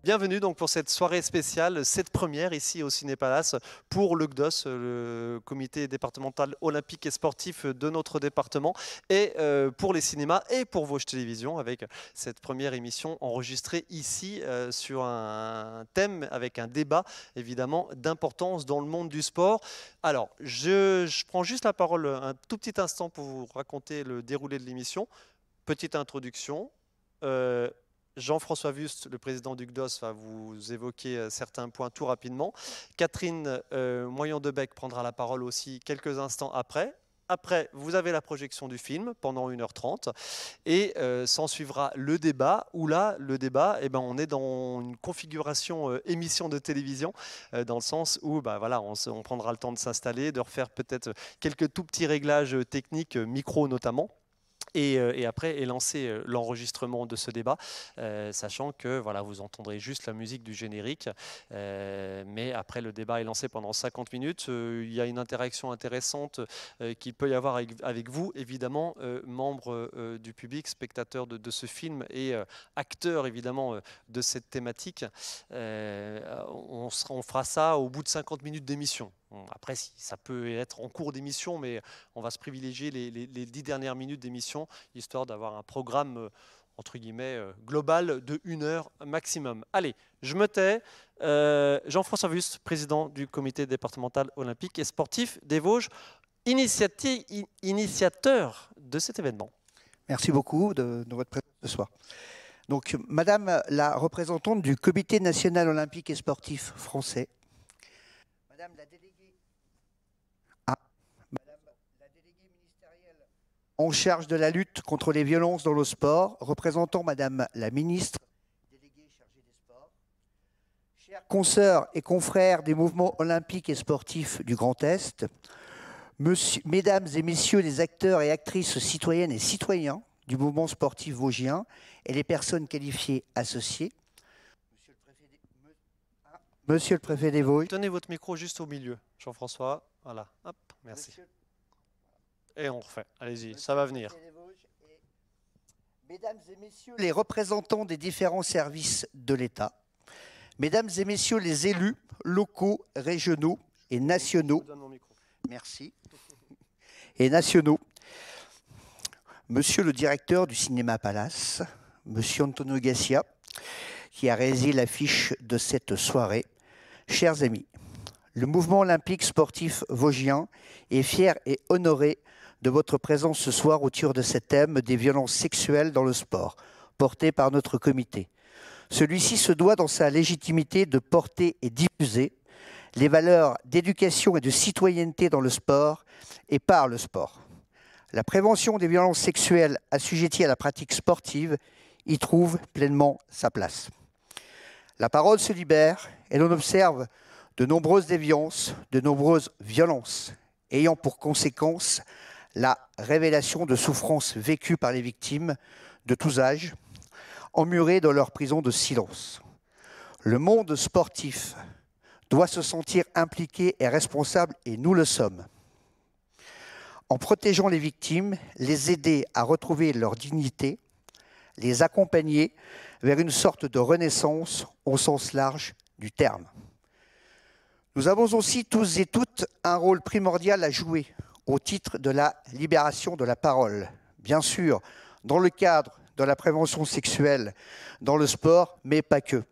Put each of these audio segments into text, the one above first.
Bienvenue donc pour cette soirée spéciale, cette première ici au Ciné Palace pour le CDOS, le comité départemental olympique et sportif de notre département, et pour les cinémas et pour Vosges Télévisions, avec cette première émission enregistrée ici sur un thème avec un débat évidemment d'importance dans le monde du sport. Alors, je prends juste la parole un tout petit instant pour vous raconter le déroulé de l'émission. Petite introduction. Jean-François Wüst, le président du CDOS, va vous évoquer certains points tout rapidement. Catherine Moyon-Debec prendra la parole aussi quelques instants après. Après, vous avez la projection du film pendant 1h30 et s'en suivra le débat, où là, le débat, on est dans une configuration émission de télévision, dans le sens où voilà, on prendra le temps de s'installer, de refaire peut-être quelques tout petits réglages techniques, micro notamment. Et après est lancé l'enregistrement de ce débat, sachant que voilà, vous entendrez juste la musique du générique, mais après le débat est lancé pendant 50 minutes. Il y a une interaction intéressante qui peut y avoir avec vous, évidemment, membres du public, spectateurs de ce film et acteurs évidemment de cette thématique. On fera ça au bout de 50 minutes d'émission. Après, ça peut être en cours d'émission, mais on va se privilégier les 10 dernières minutes d'émission, histoire d'avoir un programme, entre guillemets, global de 1 heure maximum. Allez, je me tais. Jean-François Wüst, président du comité départemental olympique et sportif des Vosges, initiateur de cet événement. Merci beaucoup de votre présence ce soir. Donc, Madame la représentante du comité national olympique et sportif français, Madame la déléguée, en charge de la lutte contre les violences dans le sport, représentant Madame la ministre déléguée chargée des sports, chers consoeurs et confrères des mouvements olympiques et sportifs du Grand Est, Mesdames et Messieurs les acteurs et actrices citoyennes et citoyens du mouvement sportif vosgien et les personnes qualifiées associées, Monsieur le préfet des Vosges. Tenez votre micro juste au milieu, Jean-François. Voilà, hop, merci. Et on refait. Allez-y, ça va venir. Mesdames et Messieurs les représentants des différents services de l'État, Mesdames et Messieurs les élus locaux, régionaux et nationaux, merci, et nationaux, Monsieur le directeur du Cinéma Palace, Monsieur Antonio Gassia, qui a réalisé l'affiche de cette soirée, chers amis, le mouvement olympique sportif vosgien est fier et honoré de votre présence ce soir autour de ce thème des violences sexuelles dans le sport, porté par notre comité. Celui-ci se doit, dans sa légitimité, de porter et diffuser les valeurs d'éducation et de citoyenneté dans le sport et par le sport. La prévention des violences sexuelles assujetties à la pratique sportive y trouve pleinement sa place. La parole se libère et l'on observe de nombreuses déviances, de nombreuses violences, ayant pour conséquence la révélation de souffrances vécues par les victimes de tous âges, emmurées dans leur prison de silence. Le monde sportif doit se sentir impliqué et responsable, et nous le sommes. En protégeant les victimes, les aider à retrouver leur dignité, les accompagner vers une sorte de renaissance au sens large du terme. Nous avons aussi tous et toutes un rôle primordial à jouer au titre de la libération de la parole. Bien sûr, dans le cadre de la prévention sexuelle dans le sport, mais pas que.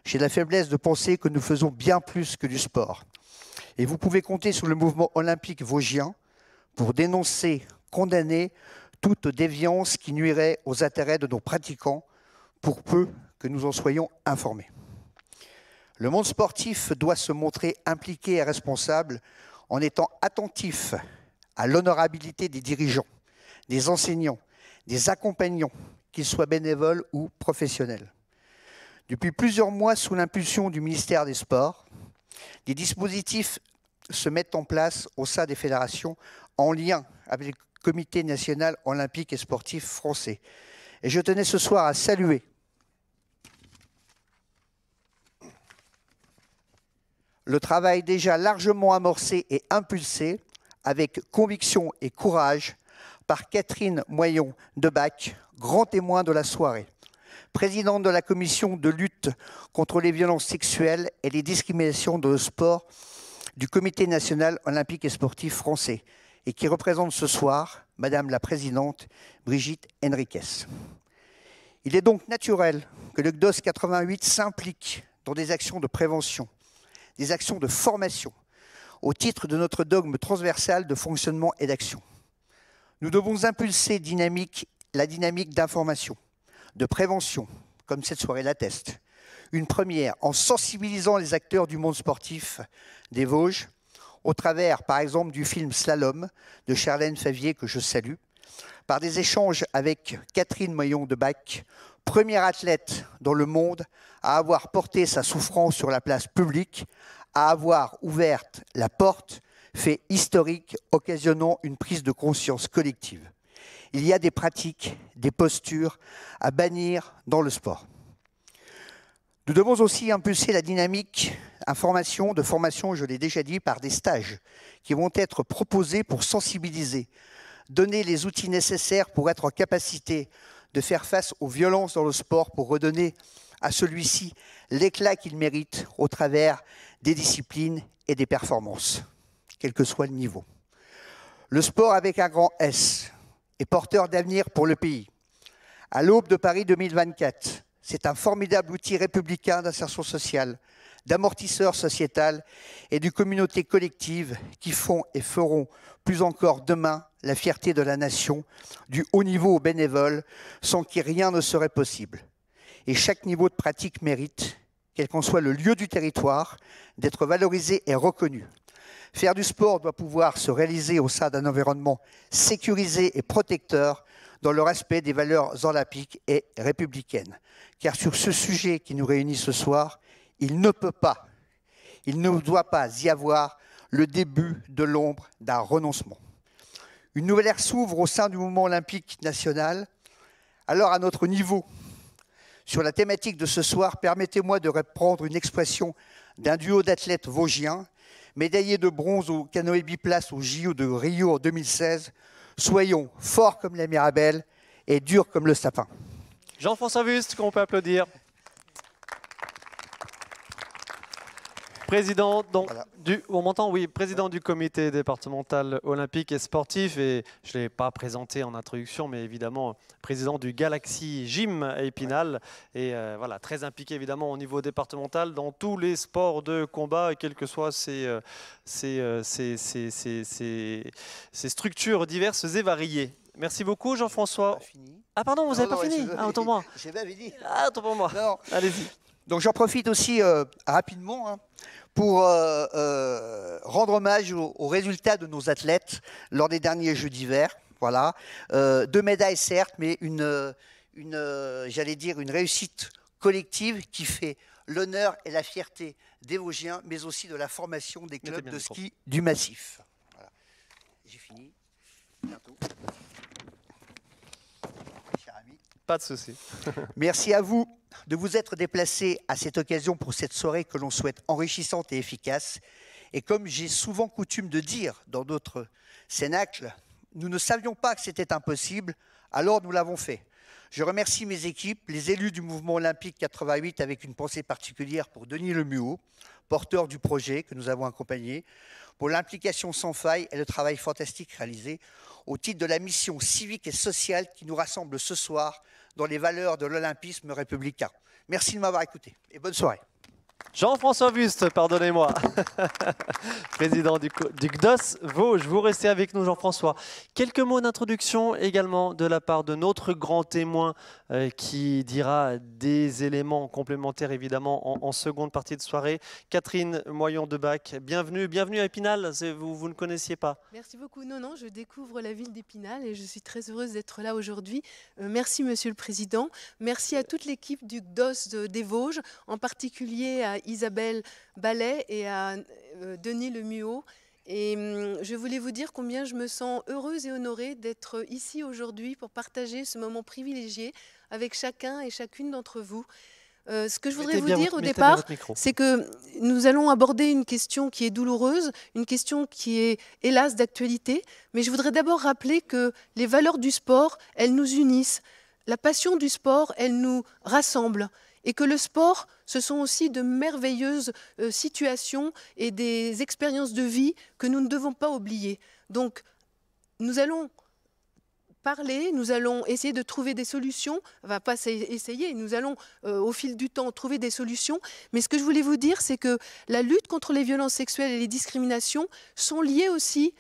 J'ai la faiblesse de penser que nous faisons bien plus que du sport. Et vous pouvez compter sur le mouvement olympique vosgien pour dénoncer, condamner toute déviance qui nuirait aux intérêts de nos pratiquants, pour peu que nous en soyons informés. Le monde sportif doit se montrer impliqué et responsable en étant attentif à l'honorabilité des dirigeants, des enseignants, des accompagnants, qu'ils soient bénévoles ou professionnels. Depuis plusieurs mois, sous l'impulsion du ministère des Sports, des dispositifs se mettent en place au sein des fédérations en lien avec le Comité national olympique et sportif français. Et je tenais ce soir à saluer le travail déjà largement amorcé et impulsé avec conviction et courage par Catherine Moyon-Debec, grand témoin de la soirée, présidente de la commission de lutte lutte contre les violences sexuelles et les discriminations dans le sport du Comité national olympique et sportif français et qui représente ce soir Madame la Présidente Brigitte Henriquez. Il est donc naturel que le CDOS 88 s'implique dans des actions de prévention, des actions de formation, au titre de notre dogme transversal de fonctionnement et d'action. Nous devons impulser la dynamique d'information, de prévention, comme cette soirée l'atteste. Une première en sensibilisant les acteurs du monde sportif des Vosges, au travers, par exemple, du film Slalom de Charlène Favier, que je salue, par des échanges avec Catherine Moyon-Debac, première athlète dans le monde à avoir porté sa souffrance sur la place publique, à avoir ouvert la porte, fait historique, occasionnant une prise de conscience collective. Il y a des pratiques, des postures à bannir dans le sport. Nous devons aussi impulser la dynamique de formation, je l'ai déjà dit, par des stages qui vont être proposés pour sensibiliser, donner les outils nécessaires pour être en capacité de faire face aux violences dans le sport, pour redonner à celui-ci l'éclat qu'il mérite au travers des disciplines et des performances, quel que soit le niveau. Le sport avec un grand S est porteur d'avenir pour le pays. À l'aube de Paris 2024, c'est un formidable outil républicain d'insertion sociale, d'amortisseur sociétal et de communauté collective qui font et feront plus encore demain la fierté de la nation, du haut niveau au bénévole, sans qui rien ne serait possible. Et chaque niveau de pratique mérite, quel qu'en soit le lieu du territoire, d'être valorisé et reconnu. Faire du sport doit pouvoir se réaliser au sein d'un environnement sécurisé et protecteur dans le respect des valeurs olympiques et républicaines. Car sur ce sujet qui nous réunit ce soir, il ne doit pas y avoir le début de l'ombre d'un renoncement. Une nouvelle ère s'ouvre au sein du mouvement olympique national. Alors, à notre niveau, sur la thématique de ce soir, permettez-moi de reprendre une expression d'un duo d'athlètes vosgiens, médaillés de bronze au canoë biplace au JO de Rio en 2016. Soyons forts comme la Mirabelle et durs comme le sapin. Jean-François Wüst, qu'on peut applaudir. Président, Voilà. on m'entend, oui, président du comité départemental olympique et sportif, et je ne l'ai pas présenté en introduction, mais évidemment président du Galaxy Gym à Épinal, et voilà, très impliqué évidemment au niveau départemental dans tous les sports de combat, quelles que soient ces structures diverses et variées. Merci beaucoup Jean-François. Ah pardon, vous n'avez pas fini. Ah, autant pour moi. J'avais dit. Ah, autant pour moi. Allez-y. Donc j'en profite aussi rapidement pour rendre hommage aux résultats de nos athlètes lors des derniers Jeux d'hiver. Voilà, 2 médailles certes, mais j'allais dire une réussite collective qui fait l'honneur et la fierté des Vosgiens, mais aussi de la formation des clubs de ski du Massif. Voilà. J'ai fini. Bientôt. Cher ami. Pas de souci. Merci à vous de vous être déplacés à cette occasion pour cette soirée que l'on souhaite enrichissante et efficace. Et comme j'ai souvent coutume de dire dans d'autres cénacles, nous ne savions pas que c'était impossible, alors nous l'avons fait. Je remercie mes équipes, les élus du mouvement olympique 88, avec une pensée particulière pour Denis Lemuot, porteur du projet que nous avons accompagné, pour l'implication sans faille et le travail fantastique réalisé au titre de la mission civique et sociale qui nous rassemble ce soir dans les valeurs de l'olympisme républicain. Merci de m'avoir écouté et bonne soirée. Jean-François Wüst, pardonnez-moi, président du CDOS Vosges. Vous restez avec nous, Jean-François. Quelques mots d'introduction également de la part de notre grand témoin qui dira des éléments complémentaires évidemment en seconde partie de soirée. Catherine Moyon-Debac, bienvenue à Épinal, vous ne connaissiez pas. Merci beaucoup. Non, je découvre la ville d'Épinal et je suis très heureuse d'être là aujourd'hui. Merci Monsieur le Président, merci à toute l'équipe du CDOS des Vosges, en particulier à Isabelle Ballet et à Denis Lemuot. Et je voulais vous dire combien je me sens heureuse et honorée d'être ici aujourd'hui pour partager ce moment privilégié avec chacun et chacune d'entre vous. Ce que je voudrais vous dire au départ, c'est que nous allons aborder une question qui est douloureuse, une question qui est hélas d'actualité, mais je voudrais d'abord rappeler que les valeurs du sport, elles nous unissent. La passion du sport, elle nous rassemble. et que le sport, ce sont aussi de merveilleuses situations et des expériences de vie que nous ne devons pas oublier. Donc, nous allons parler, nous allons essayer de trouver des solutions, enfin pas essayer, nous allons au fil du temps trouver des solutions, mais ce que je voulais vous dire, c'est que la lutte contre les violences sexuelles et les discriminations sont liées aussi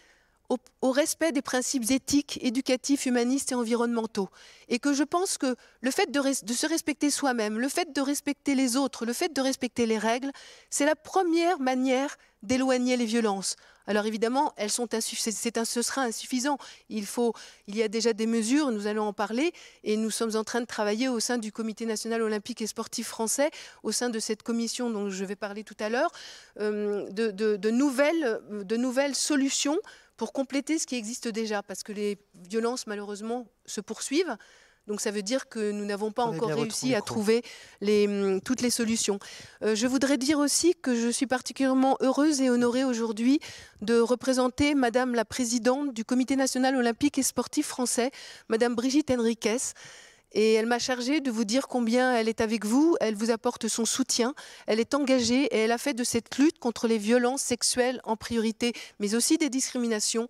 au respect des principes éthiques, éducatifs, humanistes et environnementaux. Et que je pense que le fait de se respecter soi-même, le fait de respecter les autres, le fait de respecter les règles, c'est la première manière d'éloigner les violences. Alors évidemment, ce sera insuffisant. Il y a déjà des mesures, nous allons en parler, et nous sommes en train de travailler au sein du Comité national olympique et sportif français, au sein de cette commission dont je vais parler tout à l'heure, de nouvelles solutions pour compléter ce qui existe déjà, parce que les violences, malheureusement, se poursuivent. Donc ça veut dire que nous n'avons pas encore réussi à trouver toutes les solutions. Je voudrais dire aussi que je suis particulièrement heureuse et honorée aujourd'hui de représenter Madame la Présidente du Comité national olympique et sportif français, Madame Brigitte Henriquez. Et elle m'a chargée de vous dire combien elle est avec vous, elle vous apporte son soutien, elle est engagée et elle a fait de cette lutte contre les violences sexuelles en priorité, mais aussi des discriminations,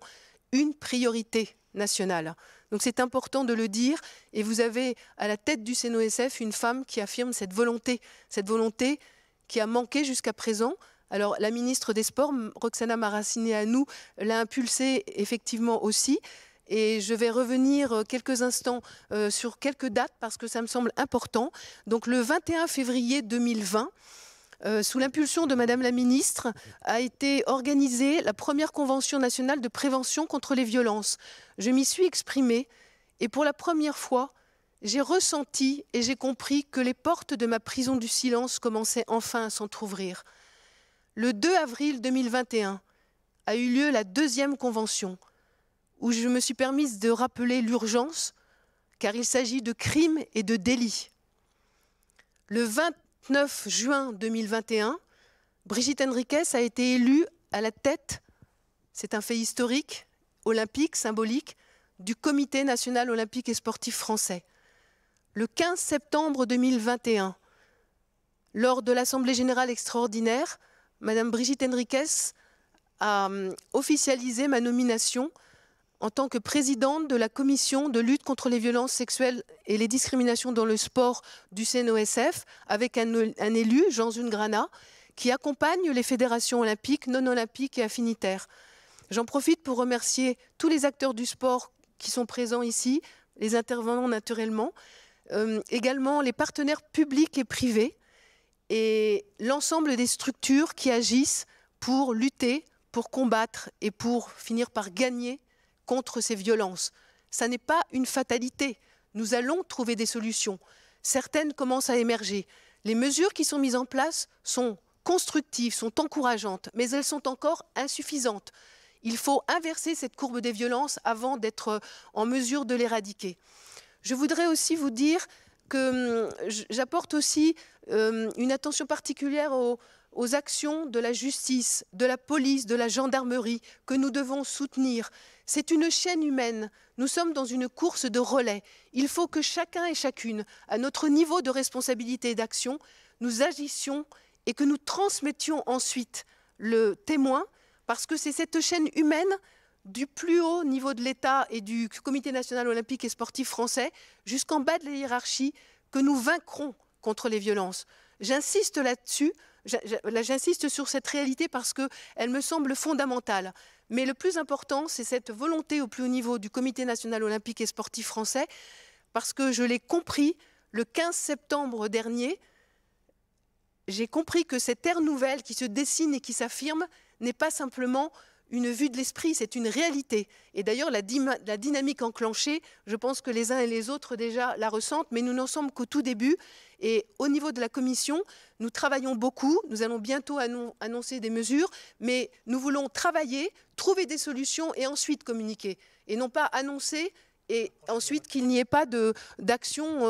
une priorité nationale. Donc c'est important de le dire, et vous avez à la tête du CNOSF une femme qui affirme cette volonté qui a manqué jusqu'à présent. Alors la ministre des Sports, Roxana Maracineanu, l'a impulsée effectivement aussi. Et je vais revenir quelques instants sur quelques dates parce que ça me semble important. Donc le 21 février 2020, sous l'impulsion de Madame la Ministre, a été organisée la première convention nationale de prévention contre les violences. Je m'y suis exprimée et pour la première fois, j'ai ressenti et j'ai compris que les portes de ma prison du silence commençaient enfin à s'entrouvrir. Le 2 avril 2021 a eu lieu la deuxième convention, où je me suis permise de rappeler l'urgence, car il s'agit de crimes et de délits. Le 29 juin 2021, Brigitte Henriquez a été élue à la tête, c'est un fait historique, olympique, symbolique, du Comité national olympique et sportif français. Le 15 septembre 2021, lors de l'Assemblée générale extraordinaire, Madame Brigitte Henriquez a officialisé ma nomination en tant que présidente de la commission de lutte contre les violences sexuelles et les discriminations dans le sport du CNOSF, avec un élu, Jean Zungrana, qui accompagne les fédérations olympiques, non olympiques et affinitaires. J'en profite pour remercier tous les acteurs du sport qui sont présents ici, les intervenants naturellement, également les partenaires publics et privés, et l'ensemble des structures qui agissent pour lutter, pour combattre et pour finir par gagner contre ces violences. Ça n'est pas une fatalité. Nous allons trouver des solutions. Certaines commencent à émerger. Les mesures qui sont mises en place sont constructives, sont encourageantes, mais elles sont encore insuffisantes. Il faut inverser cette courbe des violences avant d'être en mesure de l'éradiquer. Je voudrais aussi vous dire que j'apporte aussi une attention particulière aux actions de la justice, de la police, de la gendarmerie, que nous devons soutenir. C'est une chaîne humaine. Nous sommes dans une course de relais. Il faut que chacun et chacune, à notre niveau de responsabilité et d'action, nous agissions et que nous transmettions ensuite le témoin, parce que c'est cette chaîne humaine du plus haut niveau de l'État et du Comité national olympique et sportif français jusqu'en bas de la hiérarchie que nous vaincrons contre les violences. J'insiste là-dessus, j'insiste sur cette réalité parce qu'elle me semble fondamentale. Mais le plus important, c'est cette volonté au plus haut niveau du Comité national olympique et sportif français, parce que je l'ai compris le 15 septembre dernier, j'ai compris que cette ère nouvelle qui se dessine et qui s'affirme n'est pas simplement une vue de l'esprit, c'est une réalité. Et d'ailleurs, la dynamique enclenchée, je pense que les uns et les autres déjà la ressentent, mais nous n'en sommes qu'au tout début. Et au niveau de la commission, nous travaillons beaucoup, nous allons bientôt annoncer des mesures, mais nous voulons travailler, trouver des solutions et ensuite communiquer. Et non pas annoncer Et ensuite, qu'il n'y ait pas d'action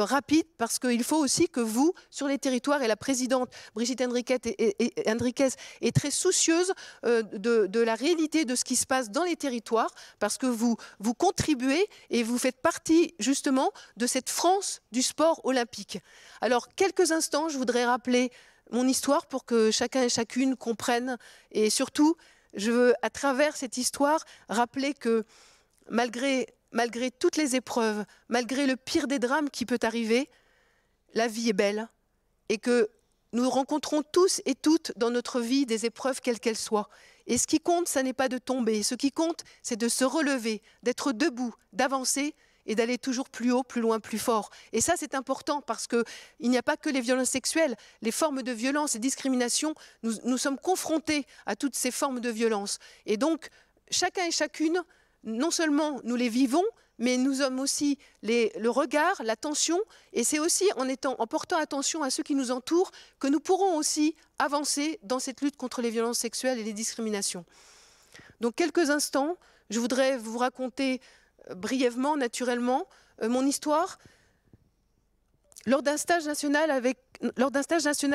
rapide, parce qu'il faut aussi que vous, sur les territoires, et la présidente Brigitte Henriquez est très soucieuse de la réalité de ce qui se passe dans les territoires, parce que vous contribuez et vous faites partie justement de cette France du sport olympique. Alors, quelques instants, je voudrais rappeler mon histoire pour que chacun et chacune comprenne, et surtout, je veux, à travers cette histoire, rappeler que malgré toutes les épreuves, malgré le pire des drames qui peut arriver, la vie est belle et que nous rencontrons tous et toutes dans notre vie des épreuves quelles qu'elles soient. Et ce qui compte, ça n'est pas de tomber. Ce qui compte, c'est de se relever, d'être debout, d'avancer et d'aller toujours plus haut, plus loin, plus fort. Et ça, c'est important parce qu'il n'y a pas que les violences sexuelles. Les formes de violence et discrimination, nous sommes confrontés à toutes ces formes de violence. Et donc, chacun et chacune, non seulement nous les vivons, mais nous avons aussi le regard, l'attention, et c'est aussi en portant attention à ceux qui nous entourent que nous pourrons aussi avancer dans cette lutte contre les violences sexuelles et les discriminations. Donc quelques instants, je voudrais vous raconter brièvement, naturellement, mon histoire. Lors d'un stage national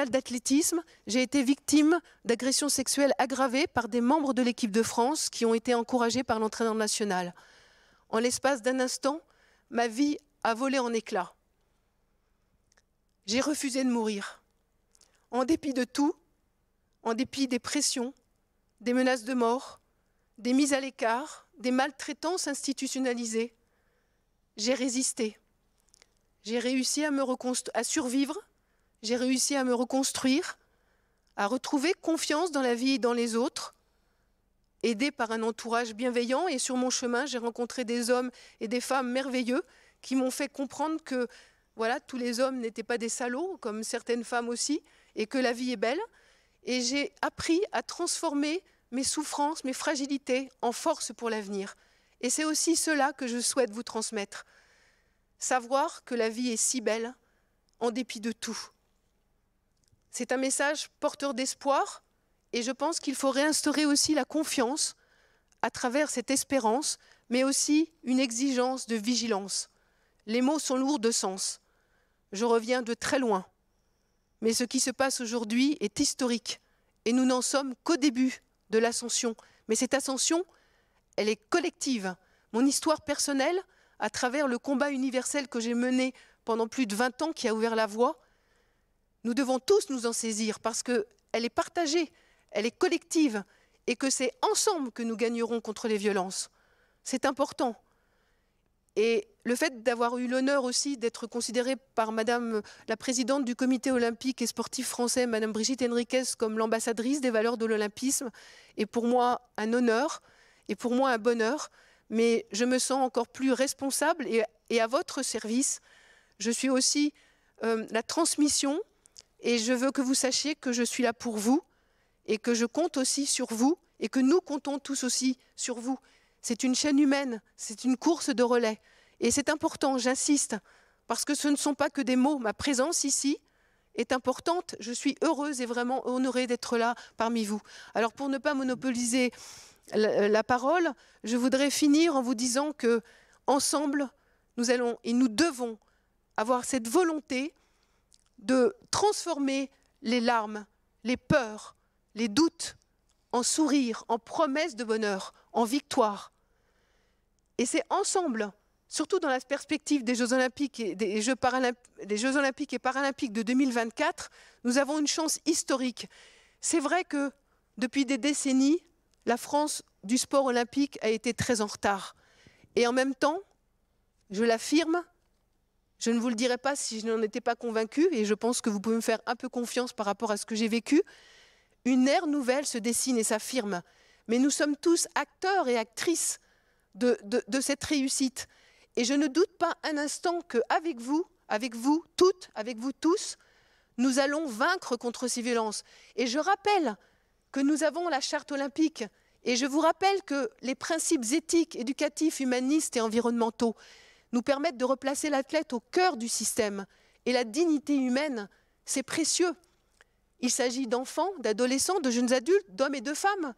d'athlétisme, j'ai été victime d'agressions sexuelles aggravées par des membres de l'équipe de France qui ont été encouragés par l'entraîneur national. En l'espace d'un instant, ma vie a volé en éclats. J'ai refusé de mourir. En dépit de tout, en dépit des pressions, des menaces de mort, des mises à l'écart, des maltraitances institutionnalisées, j'ai résisté. J'ai réussi à survivre, j'ai réussi à me reconstruire, à retrouver confiance dans la vie et dans les autres, aidée par un entourage bienveillant. Et sur mon chemin, j'ai rencontré des hommes et des femmes merveilleux qui m'ont fait comprendre que voilà, tous les hommes n'étaient pas des salauds, comme certaines femmes aussi, et que la vie est belle. Et j'ai appris à transformer mes souffrances, mes fragilités en force pour l'avenir. Et c'est aussi cela que je souhaite vous transmettre. Savoir que la vie est si belle, en dépit de tout. C'est un message porteur d'espoir, et je pense qu'il faut réinstaurer aussi la confiance à travers cette espérance, mais aussi une exigence de vigilance. Les mots sont lourds de sens. Je reviens de très loin. Mais ce qui se passe aujourd'hui est historique, et nous n'en sommes qu'au début de l'ascension. Mais cette ascension, elle est collective. Mon histoire personnelle, à travers le combat universel que j'ai mené pendant plus de 20 ans, qui a ouvert la voie, nous devons tous nous en saisir parce qu'elle est partagée, elle est collective et que c'est ensemble que nous gagnerons contre les violences. C'est important. Et le fait d'avoir eu l'honneur aussi d'être considérée par Madame la présidente du comité olympique et sportif français, Madame Brigitte Henriquez, comme l'ambassadrice des valeurs de l'olympisme, est pour moi un honneur et pour moi un bonheur. Mais je me sens encore plus responsable et à votre service. Je suis aussi la transmission et je veux que vous sachiez que je suis là pour vous et que je compte aussi sur vous et que nous comptons tous aussi sur vous. C'est une chaîne humaine, c'est une course de relais. Et c'est important, j'insiste, parce que ce ne sont pas que des mots. Ma présence ici est importante. Je suis heureuse et vraiment honorée d'être là parmi vous. Alors pour ne pas monopoliser la parole, je voudrais finir en vous disant que ensemble, nous allons et nous devons avoir cette volonté de transformer les larmes, les peurs, les doutes en sourires, en promesses de bonheur, en victoire. Et c'est ensemble, surtout dans la perspective des Jeux Olympiques et des Jeux Olympiques et Paralympiques de 2024, nous avons une chance historique. C'est vrai que depuis des décennies, la France du sport olympique a été très en retard. Et en même temps, je l'affirme, je ne vous le dirai pas si je n'en étais pas convaincue, et je pense que vous pouvez me faire un peu confiance par rapport à ce que j'ai vécu, une ère nouvelle se dessine et s'affirme. Mais nous sommes tous acteurs et actrices de cette réussite. Et je ne doute pas un instant qu'avec vous, avec vous toutes, avec vous tous, nous allons vaincre contre ces violences. Et je rappelle que nous avons la charte olympique. Et je vous rappelle que les principes éthiques, éducatifs, humanistes et environnementaux nous permettent de replacer l'athlète au cœur du système. Et la dignité humaine, c'est précieux. Il s'agit d'enfants, d'adolescents, de jeunes adultes, d'hommes et de femmes,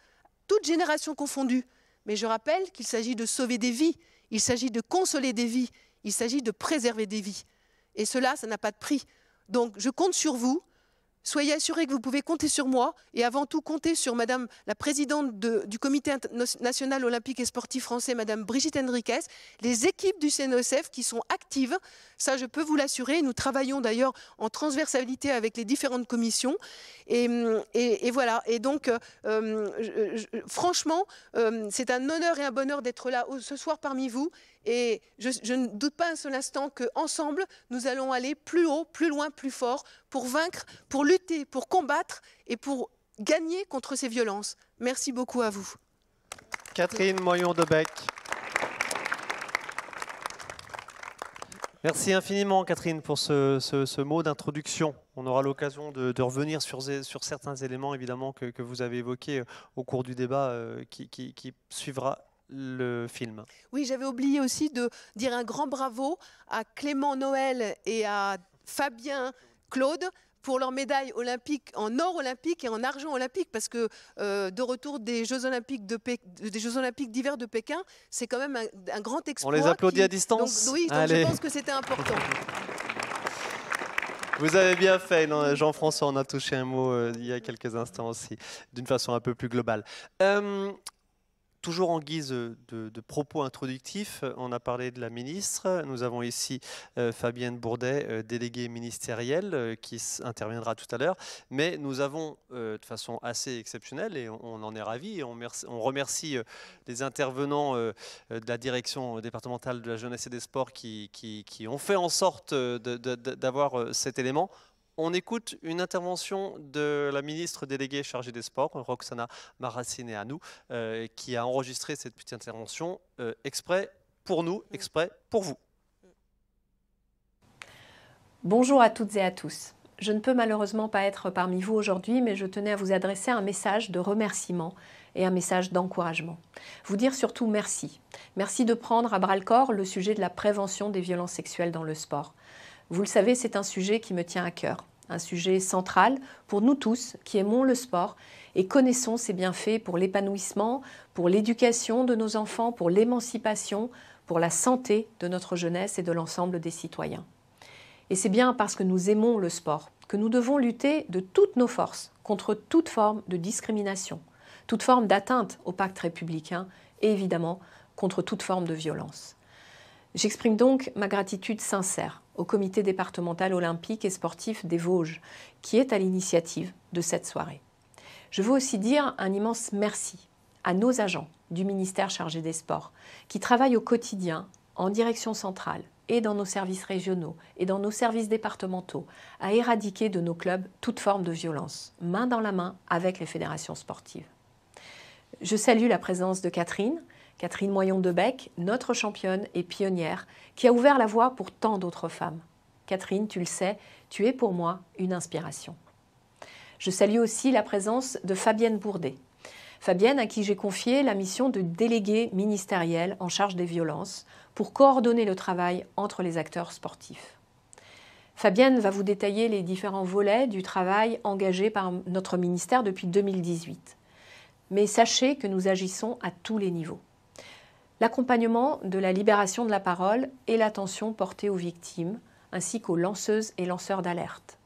toutes générations confondues. Mais je rappelle qu'il s'agit de sauver des vies. il s'agit de consoler des vies, il s'agit de préserver des vies. Et cela, ça n'a pas de prix. Donc je compte sur vous. Soyez assurés que vous pouvez compter sur moi et avant tout compter sur Madame la présidente du Comité national olympique et sportif français, Madame Brigitte Henriquez, les équipes du CNOSF qui sont actives, ça je peux vous l'assurer. Nous travaillons d'ailleurs en transversalité avec les différentes commissions. Et voilà, et donc franchement, c'est un honneur et un bonheur d'être là ce soir parmi vous. Et je ne doute pas un seul instant qu'ensemble, nous allons aller plus haut, plus loin, plus fort pour vaincre, pour lutter, pour combattre et pour gagner contre ces violences. Merci beaucoup à vous. Catherine Moyon-Debec. Merci infiniment, Catherine, pour ce mot d'introduction. On aura l'occasion de revenir sur certains éléments, évidemment, que vous avez évoqués au cours du débat qui suivra le film. Oui, j'avais oublié aussi de dire un grand bravo à Clément Noël et à Fabien Claude pour leur médaille olympique en or olympique et en argent olympique, parce que de retour des Jeux olympiques d'hiver de Pékin, c'est quand même un grand exploit. On les applaudit à distance. Donc, oui, donc je pense que c'était important. Vous avez bien fait, Jean-François en a touché un mot il y a quelques instants aussi, d'une façon un peu plus globale. Toujours en guise de propos introductifs, on a parlé de la ministre. Nous avons ici Fabienne Bourdet, déléguée ministérielle, qui interviendra tout à l'heure. Mais nous avons, de façon assez exceptionnelle, et on en est ravis, et on remercie les intervenants de la direction départementale de la jeunesse et des sports qui ont fait en sorte d'avoir cet élément. On écoute une intervention de la ministre déléguée chargée des sports, Roxana Maracineanu, qui a enregistré cette petite intervention exprès pour nous, exprès pour vous. Bonjour à toutes et à tous. Je ne peux malheureusement pas être parmi vous aujourd'hui, mais je tenais à vous adresser un message de remerciement et un message d'encouragement. Vous dire surtout merci. Merci de prendre à bras-le-corps le sujet de la prévention des violences sexuelles dans le sport. Vous le savez, c'est un sujet qui me tient à cœur, un sujet central pour nous tous qui aimons le sport et connaissons ses bienfaits pour l'épanouissement, pour l'éducation de nos enfants, pour l'émancipation, pour la santé de notre jeunesse et de l'ensemble des citoyens. Et c'est bien parce que nous aimons le sport que nous devons lutter de toutes nos forces contre toute forme de discrimination, toute forme d'atteinte au pacte républicain et évidemment contre toute forme de violence. J'exprime donc ma gratitude sincère au comité départemental olympique et sportif des Vosges, qui est à l'initiative de cette soirée. Je veux aussi dire un immense merci à nos agents du ministère chargé des Sports, qui travaillent au quotidien, en direction centrale, et dans nos services régionaux, et dans nos services départementaux, à éradiquer de nos clubs toute forme de violence, main dans la main avec les fédérations sportives. Je salue la présence de Catherine Moyon-Debec, notre championne et pionnière, qui a ouvert la voie pour tant d'autres femmes. Catherine, tu le sais, tu es pour moi une inspiration. Je salue aussi la présence de Fabienne Bourdet. Fabienne, à qui j'ai confié la mission de déléguée ministérielle en charge des violences pour coordonner le travail entre les acteurs sportifs. Fabienne va vous détailler les différents volets du travail engagé par notre ministère depuis 2018. Mais sachez que nous agissons à tous les niveaux. L'accompagnement de la libération de la parole et l'attention portée aux victimes, ainsi qu'aux lanceuses et lanceurs d'alerte.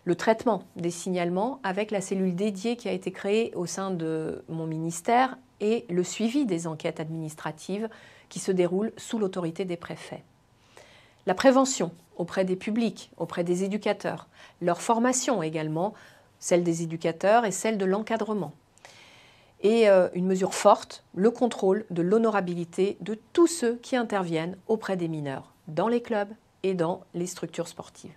Le traitement des signalements avec la cellule dédiée qui a été créée au sein de mon ministère et le suivi des enquêtes administratives qui se déroulent sous l'autorité des préfets. La prévention auprès des publics, auprès des éducateurs, leur formation également, celle des éducateurs et celle de l'encadrement. Et une mesure forte, le contrôle de l'honorabilité de tous ceux qui interviennent auprès des mineurs, dans les clubs et dans les structures sportives.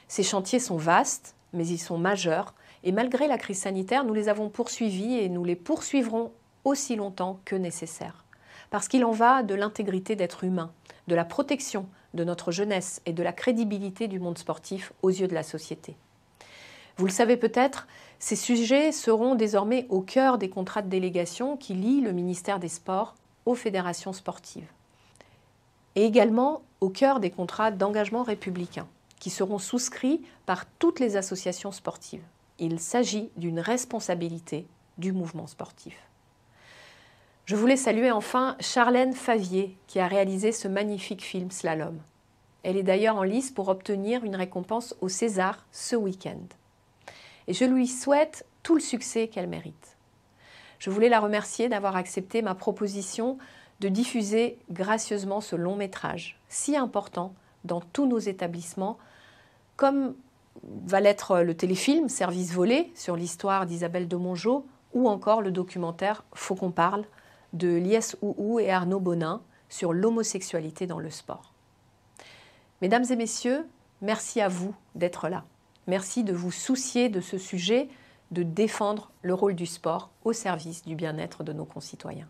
Ces chantiers sont vastes, mais ils sont majeurs, et malgré la crise sanitaire, nous les avons poursuivis et nous les poursuivrons aussi longtemps que nécessaire. Parce qu'il en va de l'intégrité d'être humain, de la protection de notre jeunesse et de la crédibilité du monde sportif aux yeux de la société. Vous le savez peut-être, ces sujets seront désormais au cœur des contrats de délégation qui lient le ministère des Sports aux fédérations sportives. Et également au cœur des contrats d'engagement républicain qui seront souscrits par toutes les associations sportives. Il s'agit d'une responsabilité du mouvement sportif. Je voulais saluer enfin Charlène Favier qui a réalisé ce magnifique film Slalom. Elle est d'ailleurs en lice pour obtenir une récompense au César ce week-end. Et je lui souhaite tout le succès qu'elle mérite. Je voulais la remercier d'avoir accepté ma proposition de diffuser gracieusement ce long métrage, si important dans tous nos établissements, comme va l'être le téléfilm Service volé sur l'histoire d'Isabelle de Mongeau ou encore le documentaire Faut qu'on parle de Lies Houhou et Arnaud Bonin sur l'homosexualité dans le sport. Mesdames et messieurs, merci à vous d'être là. Merci de vous soucier de ce sujet, de défendre le rôle du sport au service du bien-être de nos concitoyens.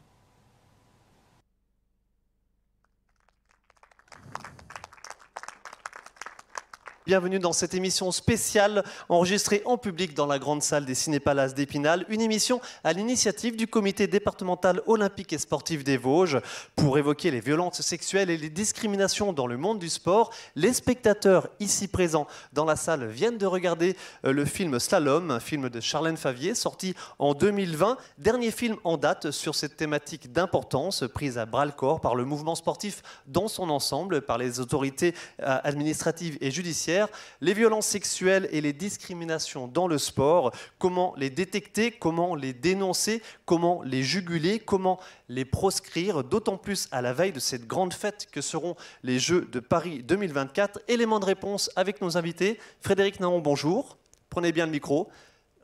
Bienvenue dans cette émission spéciale enregistrée en public dans la grande salle des Cinépalaces d'Épinal, une émission à l'initiative du comité départemental olympique et sportif des Vosges pour évoquer les violences sexuelles et les discriminations dans le monde du sport. Les spectateurs ici présents dans la salle viennent de regarder le film Slalom, un film de Charlène Favier sorti en 2020, dernier film en date sur cette thématique d'importance prise à bras-le-corps par le mouvement sportif dans son ensemble, par les autorités administratives et judiciaires. Les violences sexuelles et les discriminations dans le sport, comment les détecter, comment les dénoncer, comment les juguler, comment les proscrire, d'autant plus à la veille de cette grande fête que seront les Jeux de Paris 2024. Élément de réponse avec nos invités. Frédéric Naon, bonjour. Prenez bien le micro.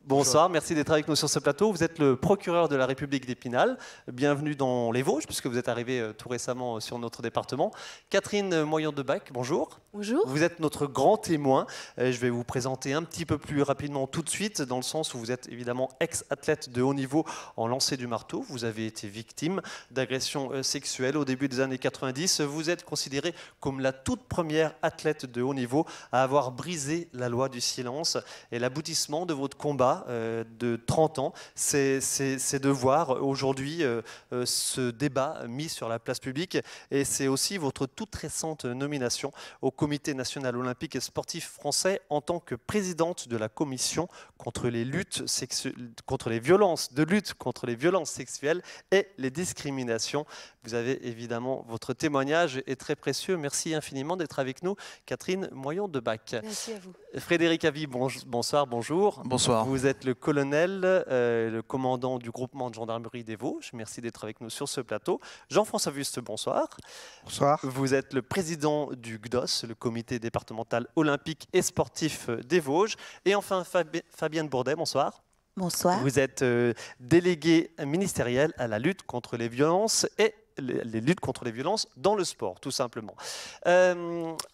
Bonsoir, merci d'être avec nous sur ce plateau. Vous êtes le procureur de la République d'Épinal. Bienvenue dans les Vosges, puisque vous êtes arrivé tout récemment sur notre département. Catherine Moyon-Debac, bonjour. Bonjour. Vous êtes notre grand témoin. Je vais vous présenter un petit peu plus rapidement tout de suite, dans le sens où vous êtes évidemment ex-athlète de haut niveau en lancer du marteau. Vous avez été victime d'agressions sexuelles au début des années 90. Vous êtes considérée comme la toute première athlète de haut niveau à avoir brisé la loi du silence. Et l'aboutissement de votre combat de 30 ans, c'est de voir aujourd'hui ce débat mis sur la place publique, et c'est aussi votre toute récente nomination au Comité national olympique et sportif français en tant que présidente de la commission contre les violences sexuelles et les discriminations. Vous avez évidemment, votre témoignage est très précieux. Merci infiniment d'être avec nous, Catherine Moyon-Debac. Merci à vous. Frédéric Havy, bonsoir, bonjour. Bonsoir. Vous êtes le colonel, le commandant du groupement de gendarmerie des Vosges. Merci d'être avec nous sur ce plateau. Jean-François Wüst, bonsoir. Bonsoir. Vous êtes le président du GDOS, le comité départemental olympique et sportif des Vosges. Et enfin, Fabienne Bourdet, bonsoir. Bonsoir. Vous êtes délégué ministériel à la lutte contre les violences et les luttes contre les violences dans le sport, tout simplement.